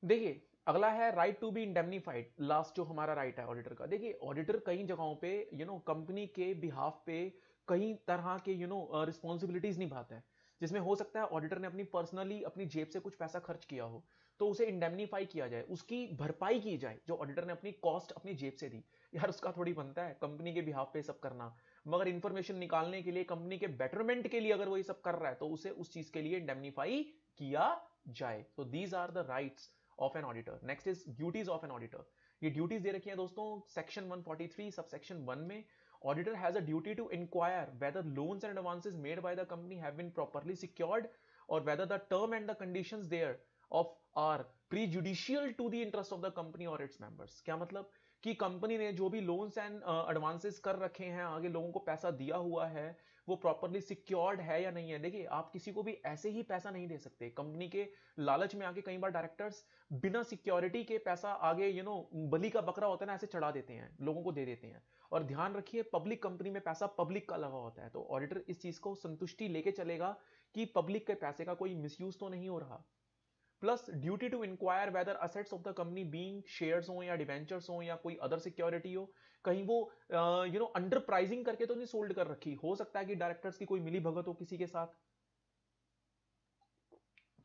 देखिए अगला है right to be indemnified, last जो हमारा राइट है ऑडिटर का। देखिए ऑडिटर कई जगहों पे कंपनी के बिहाफ पे कई तरह के रिस्पॉन्सिबिलिटीज निभाता है, जिसमें हो सकता है ऑडिटर ने अपनी पर्सनली अपनी जेब से कुछ पैसा खर्च किया हो, तो उसे इंडेमनीफाई किया जाए, उसकी भरपाई की जाए जो ऑडिटर ने अपनी कॉस्ट अपनी जेब से दी। यार उसका थोड़ी बनता है कंपनी के बिहाफ पे सब करना, मगर इंफॉर्मेशन निकालने के लिए, कंपनी के बेटरमेंट के लिए अगर वो ये सब कर रहा है तो उसे उस चीज के लिए इंडेमनीफाई किया जाए। तो these are the rights of an auditor. Next is duties of an auditor. ये ड्यूटीज दे रखी हैं दोस्तों सेक्शन 143 सब सेक्शन 1 में। Auditor has a duty to inquire whether loans and advances made by the company have been properly secured or whether the term and the conditions there of are prejudicial to the interest of the company or its members। क्या मतलब कि company ने जो भी loans and advances कर रखे हैं, आगे लोगों को पैसा दिया हुआ है, वो प्रॉपरली सिक्योर्ड है या नहीं है। देखिए आप किसी को भी ऐसे ही पैसा नहीं दे सकते, कंपनी के लालच में आके कई बार डायरेक्टर्स बिना सिक्योरिटी के पैसा आगे बलि का बकरा होता है ना, ऐसे चढ़ा देते हैं, लोगों को दे देते हैं। और ध्यान रखिए पब्लिक कंपनी में पैसा पब्लिक का लगा होता है, तो ऑडिटर इस चीज को संतुष्टि लेके चलेगा कि पब्लिक के पैसे का कोई मिसयूज तो नहीं हो रहा। Plus duty to inquire whether assets of the company being shares हो या डिवेंचर्स हो या कोई अदर सिक्योरिटी हो, कहीं वो अंडर प्राइसिंग करके तो नहीं सोल्ड कर रखी। हो सकता है कि डायरेक्टर्स की कोई मिली भगत हो किसी के साथ,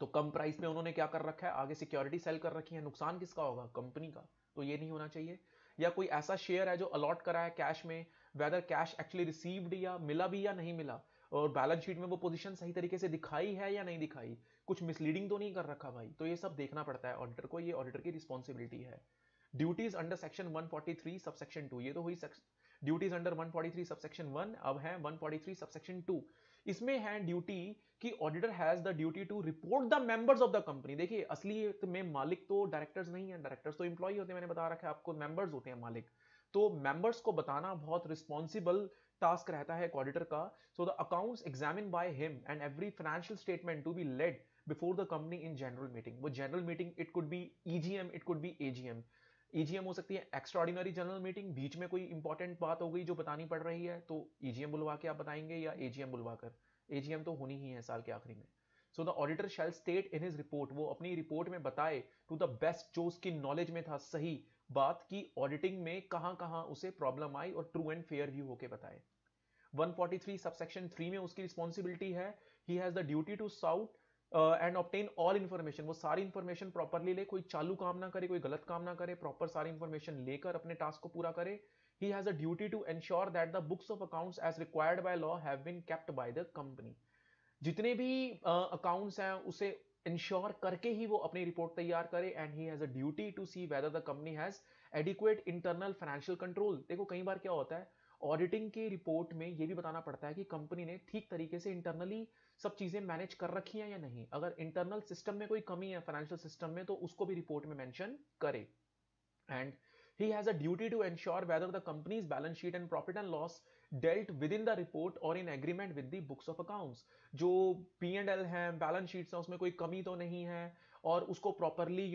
तो कम प्राइस में उन्होंने क्या कर रखा है, आगे सिक्योरिटी सेल कर रखी है, नुकसान किसका होगा, कंपनी का। तो ये नहीं होना चाहिए। या कोई ऐसा शेयर है जो अलॉट करा है कैश में, वेदर कैश एक्चुअली रिसीव्ड या मिला भी या नहीं मिला, और बैलेंस शीट में वो पोजीशन सही तरीके से दिखाई है या नहीं दिखाई, कुछ मिसलीडिंग तो नहीं कर रखा भाई। तो ये सब देखना पड़ता है ऑडिटर को, ये ऑडिटर की रिस्पॉन्सिबिलिटी है। ड्यूटीज अंडर सेक्शन 143 सबसेक्शन 2, ये तो हुई ड्यूटीज अंडर 143 सबसेक्शन 1। अब है 143 सबसेक्शन 2। इसमें है ड्यूटी कि auditor has the duty to report the members of the company. देखिए असलियत में मालिक तो डायरेक्टर्स नहीं है, डायरेक्टर्स तो एम्प्लॉय होते हैं, मैंने बता रखा है आपको, मेंबर्स होते हैं मालिक। तो मेंबर्स को बताना बहुत रिस्पॉन्सिबल टास्क रहता है एक ऑडिटर का। So the accounts examine by him and every financial statement to be laid before the company in general meeting. वो general meeting it could be EGM, it could be AGM. EGM हो सकती है extraordinary general meeting, बीच में कोई important बात हो गई जो बतानी पड़ रही है तो ईजीएम बुलवा के आप बताएंगे, या एजीएम बुलवाकर। एजीएम तो होनी ही है साल के आखिरी में। So the auditor shell state in his report, वो अपनी रिपोर्ट में बताए टू द बेस्ट जो उसकी नॉलेज में था सही बात की ऑडिटिंग में कहां कहां उसे प्रॉब्लम आई, और ट्रू एंड फेयर व्यू होके बताए। 143 सबसेक्शन 3 में उसकी रिस्पॉन्सिबिलिटी है, he has the duty to sought and obtain all information, वो सारी इंफॉर्मेशन प्रॉपरली ले, कोई चालू काम ना करे, कोई गलत काम ना करे, प्रॉपर सारी इंफॉर्मेशन लेकर अपने टास्क को पूरा करे. He has a duty to ensure that the books of accounts as required by law have been kept by the company. जितने भी अकाउंट्स हैं उसे इंश्योर करके ही वो अपनी रिपोर्ट तैयार करे. And he has a duty to see whether the company has adequate internal financial control. देखो कई बार क्या होता है, ऑडिटिंग की रिपोर्ट में ये भी बताना पड़ता है कि कंपनी ने ठीक तरीके से इंटरनली सब चीजें मैनेज कर रखी हैं या नहीं. अगर इंटरनल सिस्टम में कोई कमी है फाइनेंशियल सिस्टम में, तो उसको भी रिपोर्ट में मेंशन करे. And he has a duty to ensure whether the company's balance sheet and profit and loss dealt within the report or in agreement with the books of accounts. जो P&L है, balance sheets है, उसमें कोई कमी तो नहीं है और उसको प्रॉपरली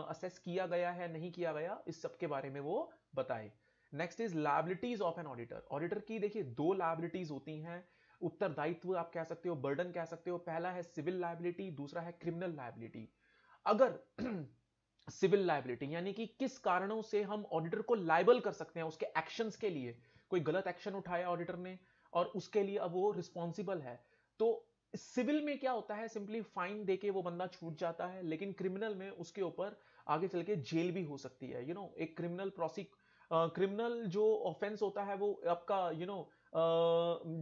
असेस किया गया है नहीं किया गया, इस सब के बारे में वो बताए. Next is liabilities of an auditor. Auditor की देखिए दो लायबिलिटीज होती हैं, उत्तरदायित्व आप कह सकते हो, बर्डन कह सकते हो. पहला है सिविल लायबिलिटी, दूसरा है क्रिमिनल लायबिलिटी. अगर सिविल लायबिलिटी यानी कि किस कारणों से हम ऑडिटर को लायबल कर सकते हैं उसके एक्शंस के लिए. कोई गलत एक्शन उठाया ऑडिटर ने और उसके लिए अब वो रिस्पॉन्सिबल है. तो सिविल में क्या होता है, सिंपली फाइन देके वो बंदा छूट जाता है. लेकिन क्रिमिनल में उसके ऊपर आगे चल के जेल भी हो सकती है. एक क्रिमिनल जो ऑफेंस होता है वो आपका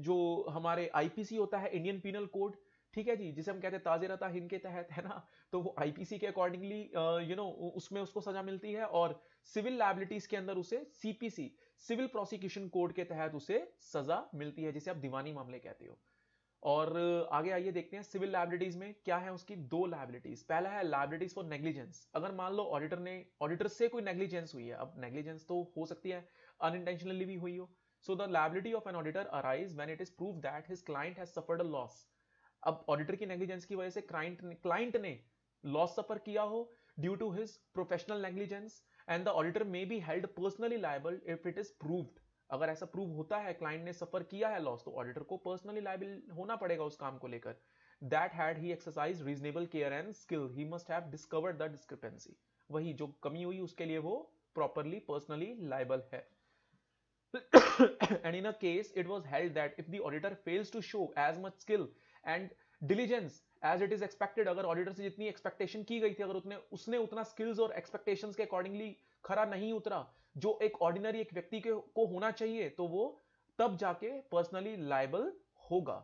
जो हमारे आईपीसी होता है, इंडियन पीनल कोड, ठीक है जी, जिसे हम कहते हैं ताजे रहता हिंद के तहत, है ना. तो वो आईपीसी के अकॉर्डिंगली उसमें उसको सजा मिलती है. और सिविल लायबिलिटीज के अंदर उसे सीपीसी, सिविल प्रोसिक्यूशन कोड के तहत उसे सजा मिलती है, जिसे आप दीवानी मामले कहते हो. और आगे आइए देखते हैं सिविल लायबिलिटीज में क्या है. उसकी दो लायबिलिटीज. पहला है लायबिलिटीज फॉर नेग्लिजेंस. अगर मान लो ऑडिटर से कोई नेग्लिजेंस हुई है. अब नेग्लिजेंस तो हो सकती है अनइंटेंशनली भी हुई हो. So the liability of an auditor arise when it is proved that his client has suffered a loss. अब ऑडिटर की नेग्लिजेंस की वजह से क्लाइंट ने लॉस सफर किया हो due to his professional negligence, and the auditor may be held personally liable if it is proved. अगर ऐसा प्रूव होता है क्लाइंट ने सफर किया है लॉस, तो ऑडिटर को पर्सनली लायबल होना पड़ेगा उस काम को लेकर. That had he exercise reasonable care and skill, he must have discovered the discrepancy. वही जो कमी हुई उसके लिए वो प्रॉपरली पर्सनली लायबल है. And in a case it was held that if the auditor fails to show as much skill and diligence as it is expected, अगर auditor से जितनी एक्सपेक्टेशन की गई थी, अगर उसने उतना स्किल्स और एक्सपेक्टेशंस के अकॉर्डिंगली खरा नहीं उतरा जो एक ऑर्डिनरी एक व्यक्ति को होना चाहिए, तो वो तब जाके पर्सनली लायबल होगा.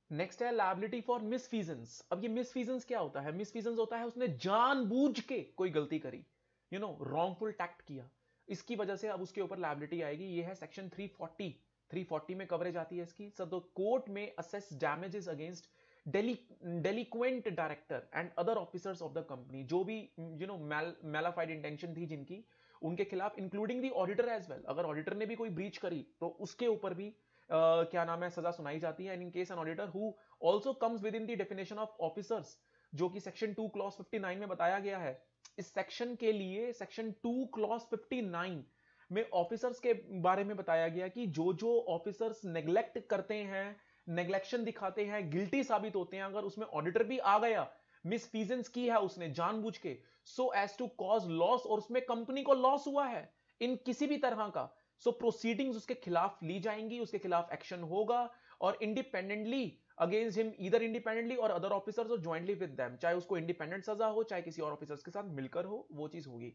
नेक्स्ट है लायबिलिटी फॉर मिसफीजेंस. अब ये मिसफीजेंस क्या होता है? मिसफीजेंस होता है उसने जानबूझ के कोई गलती करी, रॉन्गफुल टैक्ट किया, इसकी वजह से अब उसके ऊपर लायबिलिटी आएगी. ये है सेक्शन 340 में कवरेज आती है इसकी. So the court may assess damages against delinquent director and other officers of the company. जो भी मैलाफाइड इंटेंशन थी जिनकी, उनके खिलाफ, including the auditor as well. अगर ऑडिटर ने भी कोई ब्रीच करी तो उसके ऊपर भी क्या नाम है, सजा सुनाई जाती है. And in case an auditor who also comes with in the definition of officers, जो कि सेक्शन 2 क्लॉज 59 में बताया गया है. इस सेक्शन के लिए सेक्शन 2 क्लॉज 59 में ऑफिसर्स के बारे में बताया गया कि जो ऑफिसर्स नेग्लेक्ट करते हैं, नेग्लेक्शन दिखाते हैं, गिल्टी साबित होते हैं, अगर उसमें ऑडिटर भी आ गया, मिसफीजेंस की है उसने जानबूझ के, so as to cause loss, और उसमें कंपनी को लॉस हुआ है इन किसी भी तरह का, सो प्रोसीडिंग्स उसके खिलाफ ली जाएंगी, उसके खिलाफ एक्शन होगा, और independently against him, either independently और अदर ऑफिसर्स और ज्वाइंटली विद देम. चाहे उसको इंडिपेंडेंट सजा हो, चाहे किसी और ऑफिसर्स के साथ मिलकर हो, वो चीज होगी.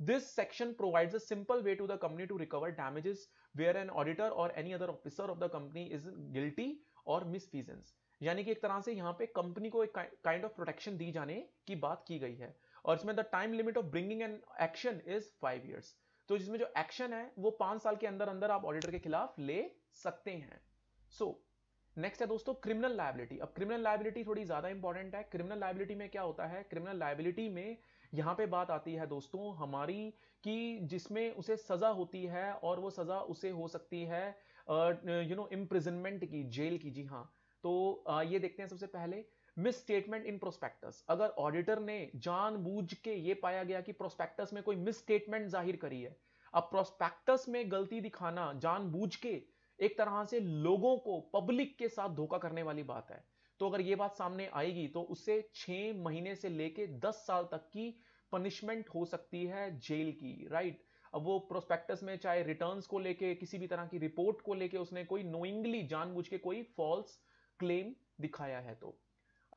This section provides a simple way to the company to recover damages where an auditor or any other officer of the company is guilty or misfeasance. यानी कि एक तरह से यहाँ पे कंपनी को एक काइंड ऑफ प्रोटेक्शन दी जाने की बात की गई है. और इसमें the time limit of bringing an action is 5 years. तो जिसमें जो एक्शन है वो 5 साल के अंदर अंदर आप ऑडिटर के खिलाफ ले सकते हैं. सो नेक्स्ट है दोस्तों क्रिमिनल लायबिलिटी. अब क्रिमिनल लायबिलिटी थोड़ी ज्यादा इंपॉर्टेंट है. क्रिमिनल लायबिलिटी में क्या होता है? क्रिमिनल लायबिलिटी में यहां पे बात आती है दोस्तों हमारी कि जिसमें उसे सजा होती है, और वो सजा उसे हो सकती है इम्प्रिजनमेंट की, जेल की. जी हाँ. तो ये देखते हैं सबसे पहले मिस स्टेटमेंट इन प्रोस्पेक्टस. अगर ऑडिटर ने जानबूझ के ये पाया गया कि प्रोस्पेक्टस में कोई मिस स्टेटमेंट जाहिर करी है. अब प्रोस्पेक्टस में गलती दिखाना जानबूझ के एक तरह से लोगों को, पब्लिक के साथ धोखा करने वाली बात है. तो अगर ये बात सामने आएगी तो उससे 6 महीने से लेके 10 साल तक की पनिशमेंट हो सकती है, जेल की, राइट. अब वो प्रोस्पेक्टस में चाहे रिटर्न्स को लेके, किसी भी तरह की रिपोर्ट को लेके उसने कोई नोइंगली, जानबूझ के कोई फॉल्स क्लेम दिखाया है। तो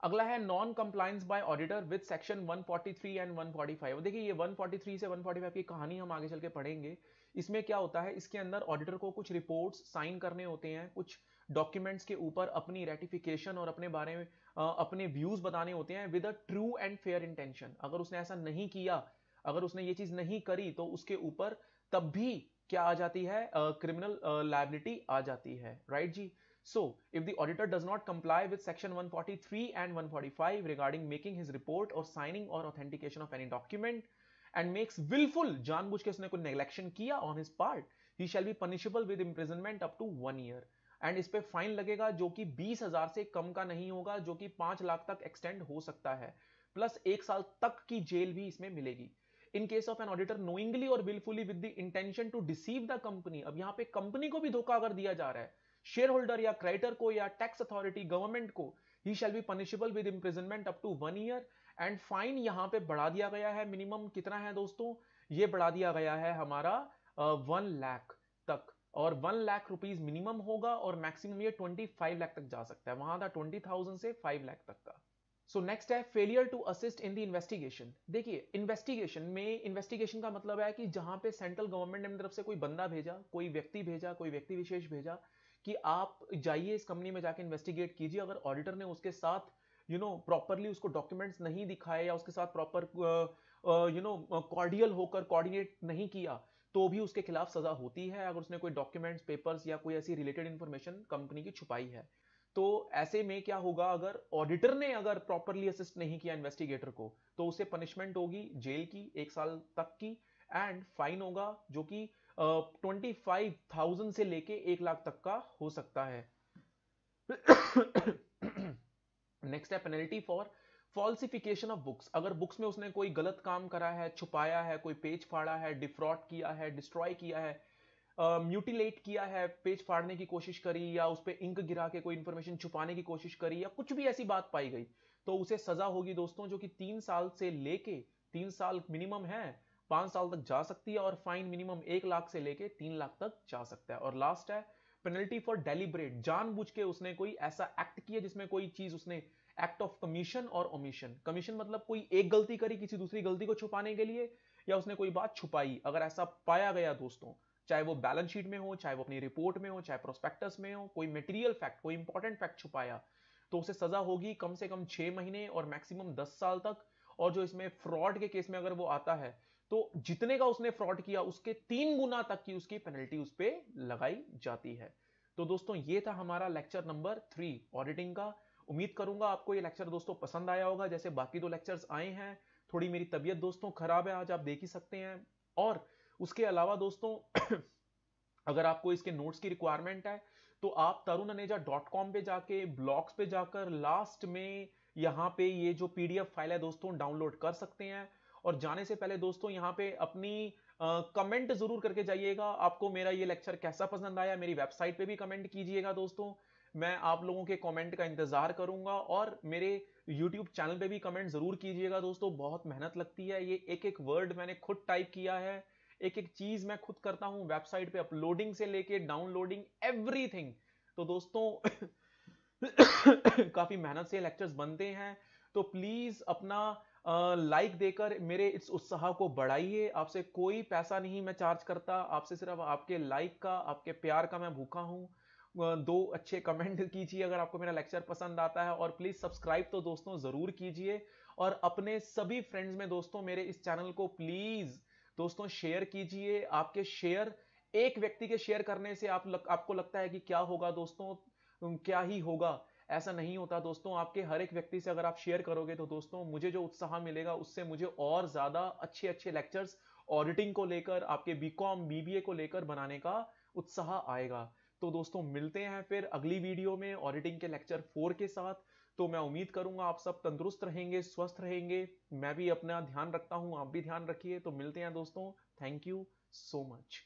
अगला है non compliance bye auditor with section 143 and 145। देखिए ये 143 से 145 की कहानी हम आगे चल के पढ़ेंगे। इसमें क्या होता है, इसके अंदर ऑडिटर को कुछ रिपोर्ट्स साइन करने होते हैं, कुछ डॉक्यूमेंट्स के ऊपर अपनी रेटिफिकेशन और अपने बारे में अपने व्यूज बताने होते हैं with a true and fair intention. अगर उसने ऐसा नहीं किया, अगर उसने ये चीज नहीं करी, तो उसके ऊपर तब भी क्या आ जाती है, क्रिमिनल लायबिलिटी आ जाती है, राइट जी। So, if the auditor does not comply with section 143 and 145 regarding making his report or signing or authentication of any document and makes willful, जानबूझ के उसने कोई neglection किया on his part, he shall be punishable with imprisonment up to 1 year. And इस पे fine लगेगा जो कि 20,000 से कम का नहीं होगा, जो कि 5 लाख तक एक्सटेंड हो सकता है, प्लस 1 साल तक की जेल भी इसमें मिलेगी। In case of an auditor knowingly or wilfully with the intention to deceive the company, अब यहां पे कंपनी को भी धोखा अगर दिया जा रहा है, शेयर होल्डर या क्रेडिटर को या टैक्स अथॉरिटी गवर्नमेंट को, he shall be punishable with imprisonment up to 1 year. And fine यहां पे बढ़ा दिया गया है, मिनिमम कितना है दोस्तों, ये बढ़ा दिया गया है हमारा 1 लाख तक, और 1 लाख रुपीज मिनिमम होगा और मैक्सिमम ये 25 लाख तक जा सकता है, वहां था 20,000 से 5 लाख तक का। सो नेक्स्ट है failure to assist in the investigation. देखिए इन्वेस्टिगेशन में, इन्वेस्टिगेशन का मतलब है कि जहां पे सेंट्रल गवर्नमेंट ने अपनी तरफ से कोई बंदा भेजा, कोई व्यक्ति भेजा, कोई व्यक्ति विशेष भेजा कि आप जाइए इस कंपनी में जाके इन्वेस्टिगेट कीजिए, अगर ऑडिटर ने उसके साथ प्रॉपरली उसको डॉक्यूमेंट्स नहीं दिखाए या उसके साथ प्रॉपर कॉर्डियल होकर कोऑर्डिनेट नहीं किया, तो भी उसके खिलाफ सजा होती है, अगर उसने कोई डॉक्यूमेंट्स, पेपर्स या कोई ऐसी रिलेटेड इंफॉर्मेशन कंपनी की छुपाई है। तो ऐसे में क्या होगा, अगर ऑडिटर ने अगर प्रॉपरली असिस्ट नहीं किया इन्वेस्टिगेटर को, तो उसे पनिशमेंट होगी जेल की 1 साल तक की, एंड फाइन होगा जो कि 25,000 से लेके 1 लाख तक का हो सकता है। नेक्स्ट है penalty for falsification of books. अगर बुक्स में उसने कोई गलत काम करा है, छुपाया है, कोई पेज फाड़ा है, डिफ्रॉड किया है, डिस्ट्रॉय किया है, म्यूटिलेट किया है, पेज फाड़ने की कोशिश करी, या उस पर इंक गिरा के कोई इंफॉर्मेशन छुपाने की कोशिश करी, या कुछ भी ऐसी बात पाई गई, तो उसे सजा होगी दोस्तों, जो कि 3 साल से लेके, 3 साल मिनिमम है, 5 साल तक जा सकती है, और फाइन मिनिमम 1 लाख से लेके 3 लाख तक जा सकता है। और लास्ट है पेनल्टी फॉर डेलिब्रेट, जानबूझ के उसने कोई ऐसा एक्ट किया जिसमें कोई चीज उसने, एक्ट ऑफ कमीशन और ओमिशन। कमीशन मतलब कोई एक गलती करी किसी दूसरी गलती को छुपाने के लिए, या उसने कोई बात छुपाई, अगर ऐसा पाया गया दोस्तों, चाहे वो बैलेंस शीट में हो, चाहे वो अपनी रिपोर्ट में हो, चाहे प्रोस्पेक्टस में हो, कोई मटेरियल फैक्ट, कोई इंपॉर्टेंट फैक्ट छुपाया, तो उसे सजा होगी कम से कम 6 महीने और मैक्सिमम 10 साल तक। और जो इसमें फ्रॉड के केस में अगर वो आता है, तो जितने का उसने फ्रॉड किया उसके 3 गुना तक की उसकी पेनल्टी उस पर लगाई जाती है। तो दोस्तों ये था हमारा लेक्चर नंबर 3 ऑडिटिंग का। उम्मीद करूंगा आपको ये लेक्चर दोस्तों पसंद आया होगा, जैसे बाकी 2 लेक्चर्स आए हैं। थोड़ी मेरी तबीयत दोस्तों खराब है आज, आप देख ही सकते हैं। और उसके अलावा दोस्तों अगर आपको इसके नोट्स की रिक्वायरमेंट है, तो आप tarunaneja.com पे जाके, ब्लॉग्स पे जाकर लास्ट में यहाँ पे ये जो पीडीएफ फाइल है दोस्तों डाउनलोड कर सकते हैं। और जाने से पहले दोस्तों यहाँ पे अपनी कमेंट जरूर करके जाइएगा, आपको मेरा ये लेक्चर कैसा पसंद आया। मेरी वेबसाइट पे भी कमेंट कीजिएगा दोस्तों, मैं आप लोगों के कमेंट का इंतजार करूंगा। और मेरे यूट्यूब चैनल पे भी कमेंट जरूर कीजिएगा दोस्तों, बहुत मेहनत लगती है, ये एक एक वर्ड मैंने खुद टाइप किया है, एक एक चीज मैं खुद करता हूं, वेबसाइट पे अपलोडिंग से लेके डाउनलोडिंग एवरीथिंग। तो दोस्तों काफी मेहनत से लेक्चर्स बनते हैं, तो प्लीज अपना लाइक देकर मेरे इस उत्साह को बढ़ाइए। आपसे कोई पैसा नहीं मैं चार्ज करता, आपसे सिर्फ आपके लाइक का, आपके प्यार का मैं भूखा हूं। 2 अच्छे कमेंट कीजिए अगर आपको मेरा लेक्चर पसंद आता है, और प्लीज सब्सक्राइब तो दोस्तों जरूर कीजिए, और अपने सभी फ्रेंड्स में दोस्तों मेरे इस चैनल को प्लीज दोस्तों शेयर कीजिए। आपके शेयर, एक व्यक्ति के शेयर करने से आपको लगता है कि क्या होगा दोस्तों, क्या ही होगा, ऐसा नहीं होता दोस्तों। आपके हर एक व्यक्ति से अगर आप शेयर करोगे, तो दोस्तों मुझे जो उत्साह मिलेगा, उससे मुझे और ज्यादा अच्छे अच्छे लेक्चर्स ऑडिटिंग को लेकर, आपके बीकॉम बीबीए को लेकर बनाने का उत्साह आएगा। तो दोस्तों मिलते हैं फिर अगली वीडियो में ऑडिटिंग के लेक्चर 4 के साथ। तो मैं उम्मीद करूंगा आप सब तंदुरुस्त रहेंगे, स्वस्थ रहेंगे, मैं भी अपना ध्यान रखता हूं, आप भी ध्यान रखिए। तो मिलते हैं दोस्तों, थैंक यू सो मच।